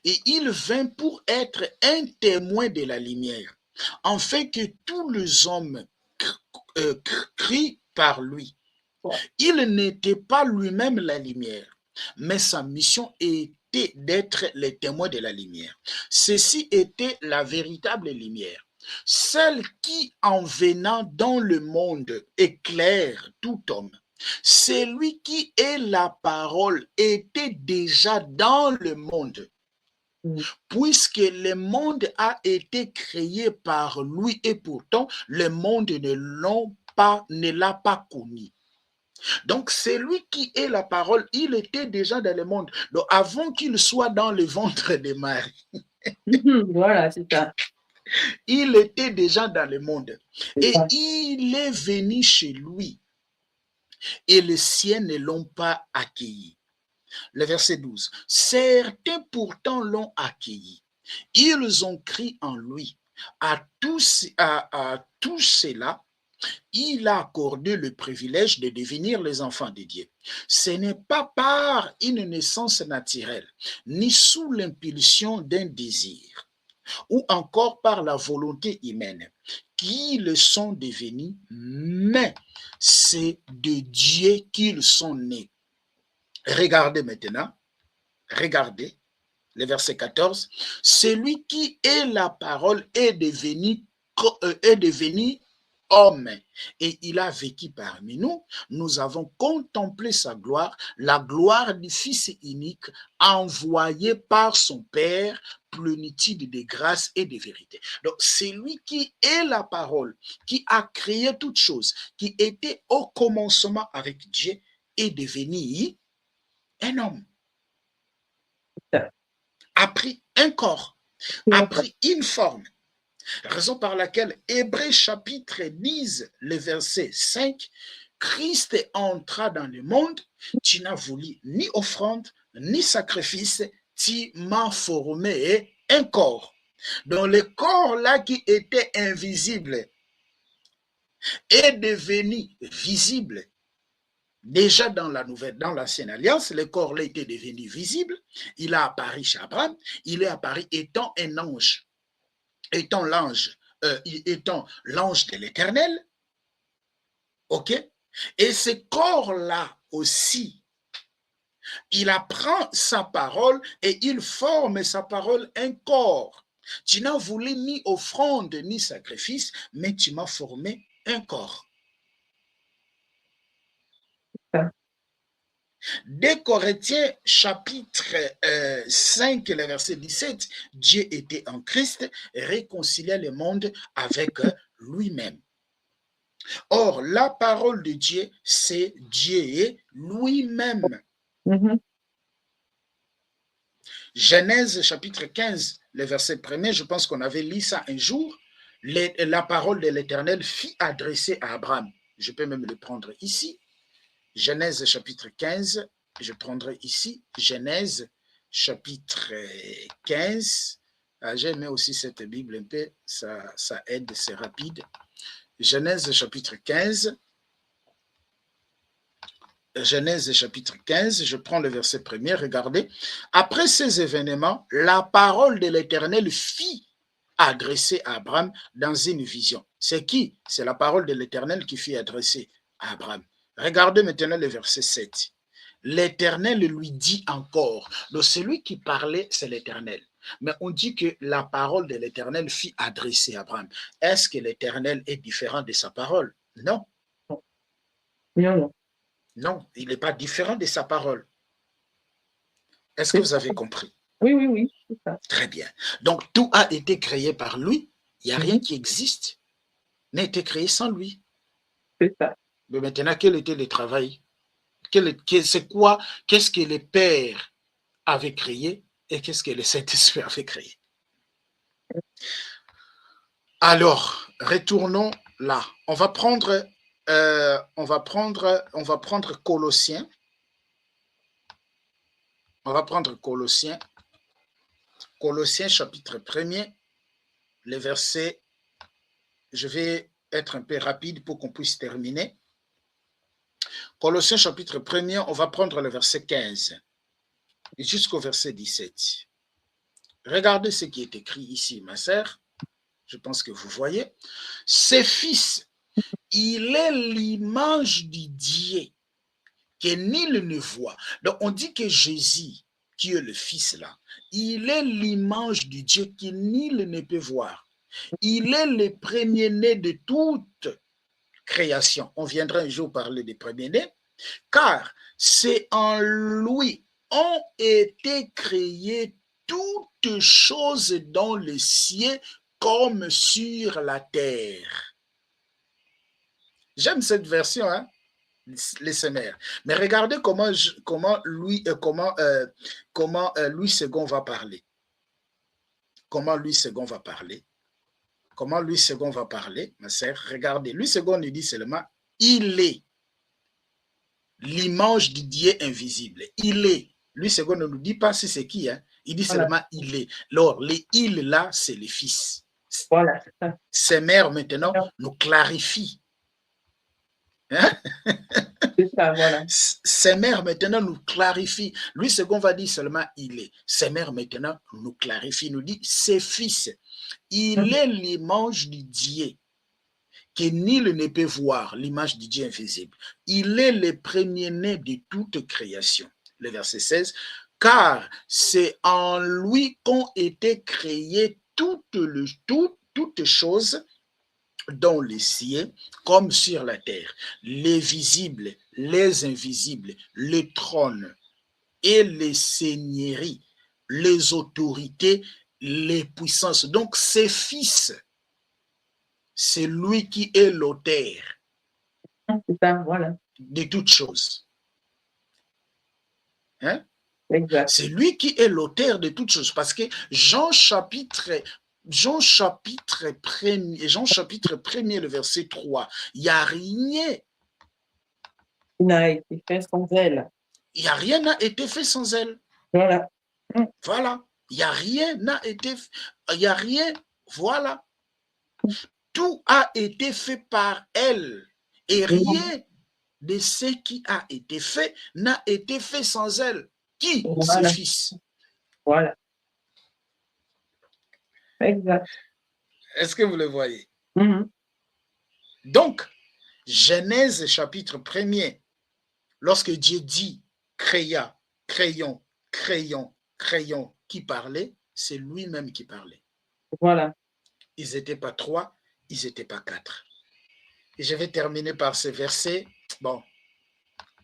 Speaker 3: Et il vint pour être un témoin de la lumière, afin que tous les hommes crient par lui. Il n'était pas lui-même la lumière, mais sa mission était d'être le témoin de la lumière. Ceci était la véritable lumière, celle qui, en venant dans le monde, éclaire tout homme. Celui qui est la parole était déjà dans le monde, puisque le monde a été créé par lui et pourtant le monde ne l'a pas connu. Donc, c'est lui qui est la parole, il était déjà dans le monde. Donc, avant qu'il soit dans le ventre de Marie,
Speaker 2: Voilà, c'est ça.
Speaker 3: il était déjà dans le monde.
Speaker 2: C'est
Speaker 3: Et
Speaker 2: ça.
Speaker 3: il est venu chez lui. Et les siens ne l'ont pas accueilli. Le verset 12. Certains pourtant l'ont accueilli. Ils ont crié en lui. À tous ceux-là, il a accordé le privilège de devenir les enfants de Dieu. Ce n'est pas par une naissance naturelle, ni sous l'impulsion d'un désir, ou encore par la volonté humaine, qu'ils sont devenus, mais c'est de Dieu qu'ils sont nés. Regardez maintenant, regardez le verset 14. Celui qui est la parole est devenu homme et il a vécu parmi nous. Nous avons contemplé sa gloire, la gloire du Fils unique envoyé par son Père, plénitude de grâce et de vérité. Donc, c'est lui qui est la parole, qui a créé toutes choses, qui était au commencement avec Dieu, est devenu un homme, a pris un corps, a pris une forme. Raison par laquelle Hébreux chapitre 10, le verset 5, Christ entra dans le monde, tu n'as voulu ni offrande, ni sacrifice, tu m'as formé un corps. Donc le corps là qui était invisible est devenu visible. Déjà dans l'ancienne alliance, le corps là était devenu visible, il a apparu chez Abraham, il est apparu étant un ange. Étant l'ange de l'Éternel, ok? Et ce corps-là aussi, il apprend sa parole et il forme sa parole un corps. Tu n'as voulu ni offrande ni sacrifice, mais tu m'as formé un corps. Dès Corinthiens chapitre 5, le verset 17, Dieu était en Christ, réconciliait le monde avec lui-même. Or, la parole de Dieu, c'est Dieu lui-même. Genèse chapitre 15, le verset 1er, je pense qu'on avait lu ça un jour. La parole de l'Éternel fut adressée à Abraham. Je peux même le prendre ici. Genèse chapitre 15, je prendrai ici, Genèse chapitre 15. J'aime aussi cette Bible un peu, ça aide, c'est rapide. Genèse chapitre 15. Genèse chapitre 15, je prends le verset 1er, regardez. Après ces événements, la parole de l'Éternel fut adressée à Abraham dans une vision. C'est qui? C'est la parole de l'Éternel qui fut adressée à Abraham. Regardez maintenant le verset 7. L'Éternel lui dit encore. Donc celui qui parlait, c'est l'Éternel. Mais on dit que la parole de l'Éternel fut adressée à Abraham. Est-ce que l'Éternel est différent de sa parole? Non.
Speaker 2: Non.
Speaker 3: Non, il n'est pas différent de sa parole. Est-ce que vous avez compris?
Speaker 2: Oui, c'est ça.
Speaker 3: Très bien. Donc tout a été créé par lui. Il n'y a rien qui existe, n'a été créé sans lui.
Speaker 2: C'est ça.
Speaker 3: Mais maintenant, quel était le travail? C'est quoi? Qu'est-ce que le Père avait créé et qu'est-ce que le Saint-Esprit avait créé? Alors, retournons là. On va prendre on va prendre Colossiens. On va prendre Colossiens. Colossiens chapitre 1er, les versets, je vais être un peu rapide pour qu'on puisse terminer. Colossiens chapitre 1er, on va prendre le verset 15 jusqu'au verset 17. Regardez ce qui est écrit ici, ma sœur. Je pense que vous voyez. Ses fils, il est l'image du Dieu que nul ne voit. Donc, on dit que Jésus, qui est le Fils là, il est l'image du Dieu que nul ne peut voir. Il est le premier-né de toute création. On viendra un jour parler des premiers-nés, car c'est en lui ont été créées toutes choses dans le ciel comme sur la terre. J'aime cette version, hein? Les sémères. Mais regardez comment Louis II va parler. Comment Louis II va parler. Comment Louis II va parler, ma sœur. Regardez, Louis II nous dit seulement il est l'image du Dieu invisible. Il est. Louis II ne nous dit pas si c'est qui, hein. Il dit seulement il est. Alors, les il là, c'est les fils.
Speaker 2: Voilà, c'est ça.
Speaker 3: Ces mères maintenant nous clarifient. Hein?
Speaker 2: C'est ça, voilà.
Speaker 3: Ces mères maintenant nous clarifient. Lui, ce qu'on va dire seulement il est. Ces mères maintenant nous clarifient, nous dit ses fils. Il est l'image du Dieu que nul ne peut voir, l'image du Dieu invisible. Il est le premier-né de toute création. Le verset 16. Car c'est en lui qu'ont été créées toutes choses dans les cieux comme sur la terre, les visibles, les invisibles, les trônes et les seigneuries, les autorités, les puissances. Donc, ses fils, c'est lui qui est l'auteur
Speaker 2: voilà.
Speaker 3: de toutes choses. Hein?
Speaker 2: Exact.
Speaker 3: C'est lui qui est l'auteur de toutes choses. Parce que Jean chapitre 1er, le verset 3, il n'y a rien.
Speaker 2: Il n'a été fait sans elle.
Speaker 3: Il n'y a rien n'a été fait sans elle.
Speaker 2: Voilà.
Speaker 3: Voilà. Il n'y a rien n'a été fait. Il n'y a rien. Voilà. Tout a été fait par elle. Et rien de ce qui a été fait n'a été fait sans elle. Qui?
Speaker 2: Voilà.
Speaker 3: Ses fils.
Speaker 2: Voilà. Exact.
Speaker 3: Est-ce que vous le voyez? Donc, Genèse chapitre 1er, lorsque Dieu dit créa, crayon, crayon, crayon, qui parlait, c'est lui-même qui parlait.
Speaker 2: Voilà.
Speaker 3: Ils n'étaient pas 3, ils n'étaient pas 4. Et je vais terminer par ce verset. Bon,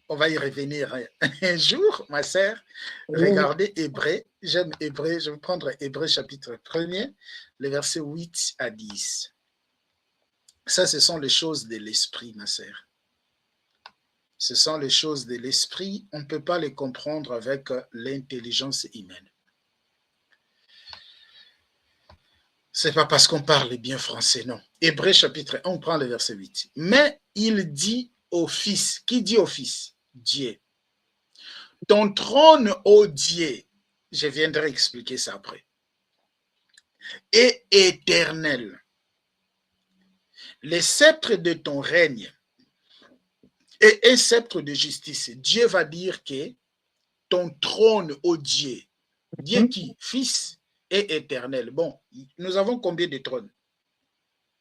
Speaker 3: on va y revenir un jour, ma sœur. Regardez Hébreu. J'aime Hébreu. Je vais prendre Hébreu chapitre 1er, les versets 8 à 10. Ça, ce sont les choses de l'esprit, ma sœur. Ce sont les choses de l'esprit. On ne peut pas les comprendre avec l'intelligence humaine. Ce n'est pas parce qu'on parle bien français, non. Hébreu chapitre 1, on prend le verset 8. Mais il dit au Fils, qui dit au Fils? Dieu. Ton trône, ô Dieu, je viendrai expliquer ça après, est éternel. Le sceptre de ton règne est un sceptre de justice. Dieu va dire que ton trône, ô Dieu, Dieu qui, Fils, est éternel. Bon, nous avons combien de trônes?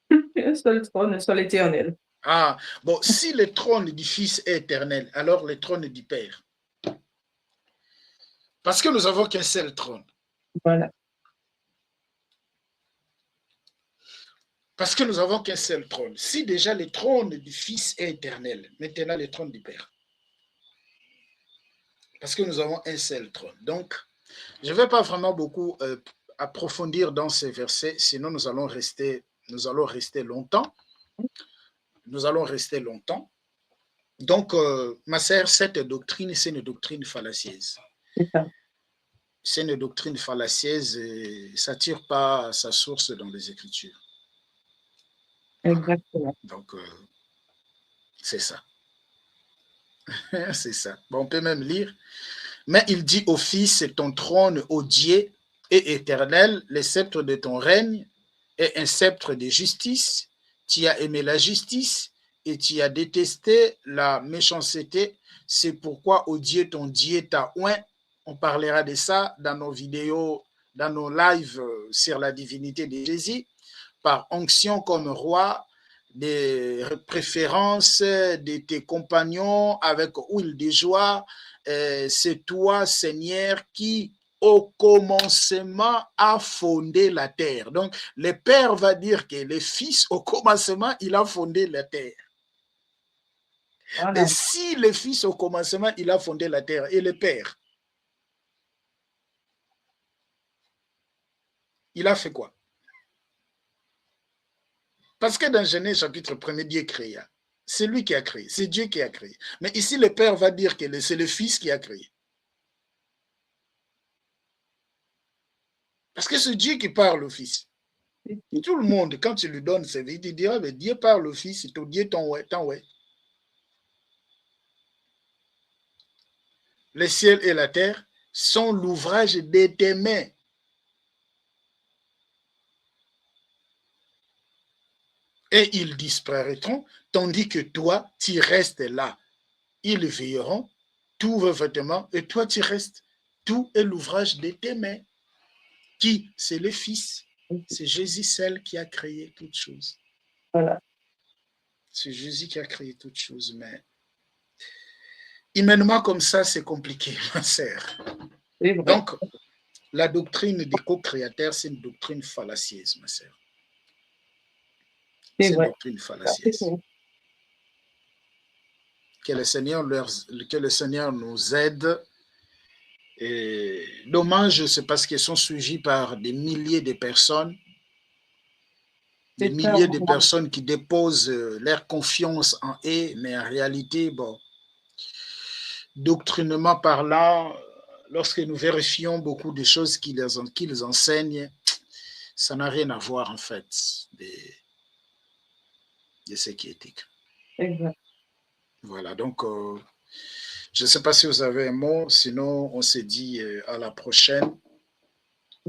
Speaker 2: Un seul trône, un seul éternel.
Speaker 3: Ah, bon, si le trône du Fils est éternel, alors le trône du Père. Parce que nous n'avons qu'un seul trône.
Speaker 2: Voilà.
Speaker 3: Parce que nous n'avons qu'un seul trône. Si déjà le trône du Fils est éternel, maintenant le trône du Père. Parce que nous avons un seul trône. Donc, je ne vais pas vraiment beaucoup approfondir dans ces versets, sinon nous allons rester longtemps. Nous allons rester longtemps. Donc, ma sœur, cette doctrine, c'est une doctrine fallacieuse.
Speaker 2: C'est ça.
Speaker 3: C'est une doctrine fallacieuse et ça ne tire pas sa source dans les Écritures.
Speaker 2: Exactement.
Speaker 3: Donc, C'est ça. C'est ça. Bon, on peut même lire. Mais il dit au Fils, ton trône, ô Dieu, est éternel, le sceptre de ton règne est un sceptre de justice. Tu as aimé la justice et tu as détesté la méchanceté. C'est pourquoi, ô Dieu, ton Dieu t'a oint. On parlera de ça dans nos vidéos, dans nos lives sur la divinité de Jésus, par onction comme roi, des préférences de tes compagnons avec huile de joie. C'est toi, Seigneur, qui au commencement a fondé la terre. Donc, le Père va dire que le Fils, au commencement, il a fondé la terre.
Speaker 2: Voilà.
Speaker 3: Et si le Fils, au commencement, il a fondé la terre, et le Père, il a fait quoi? Parce que dans Genèse chapitre 1er, Dieu créa. C'est lui qui a créé, c'est Dieu qui a créé. Mais ici, le Père va dire que c'est le Fils qui a créé. Parce que c'est Dieu qui parle au Fils. Tout le monde, quand tu lui donnes sa vie, il dit, ah, mais Dieu parle au Fils, c'est Dieu ton ouais. Le ciel et la terre sont l'ouvrage de tes mains. Et ils disparaîtront, tandis que toi, tu restes là. Ils veilleront, tous vos vêtements, et toi, tu restes. Tout est l'ouvrage de tes mains. Qui? C'est le Fils. C'est Jésus seul qui a créé toutes choses.
Speaker 2: Voilà.
Speaker 3: C'est Jésus qui a créé toutes choses, mais humainement comme ça, c'est compliqué, ma sœur.
Speaker 2: C'est vrai.
Speaker 3: Donc, la doctrine des co-créateurs, c'est une doctrine fallacieuse, ma sœur.
Speaker 2: C'est
Speaker 3: C'est une
Speaker 2: vrai.
Speaker 3: doctrine fallacieuse. Que le Seigneur nous aide. Et dommage, c'est parce qu'ils sont suivis par des milliers de personnes, des milliers de personnes qui déposent leur confiance en eux, mais en réalité, bon, doctrinement parlant, lorsque nous vérifions beaucoup de choses qu'ils enseignent, ça n'a rien à voir en fait de ce qui est écrit.
Speaker 2: Exact.
Speaker 3: Voilà, donc je ne sais pas si vous avez un mot, sinon on se dit à la prochaine.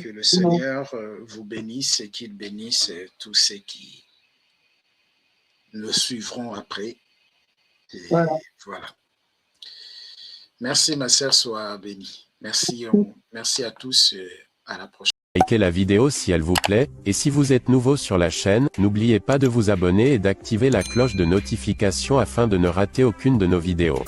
Speaker 3: Que le Seigneur vous bénisse et qu'il bénisse tous ceux qui le suivront après. Et voilà. Merci ma sœur, sois bénie. Merci, merci à tous. À la prochaine.
Speaker 4: Likez la vidéo si elle vous plaît, et si vous êtes nouveau sur la chaîne, n'oubliez pas de vous abonner et d'activer la cloche de notification afin de ne rater aucune de nos vidéos.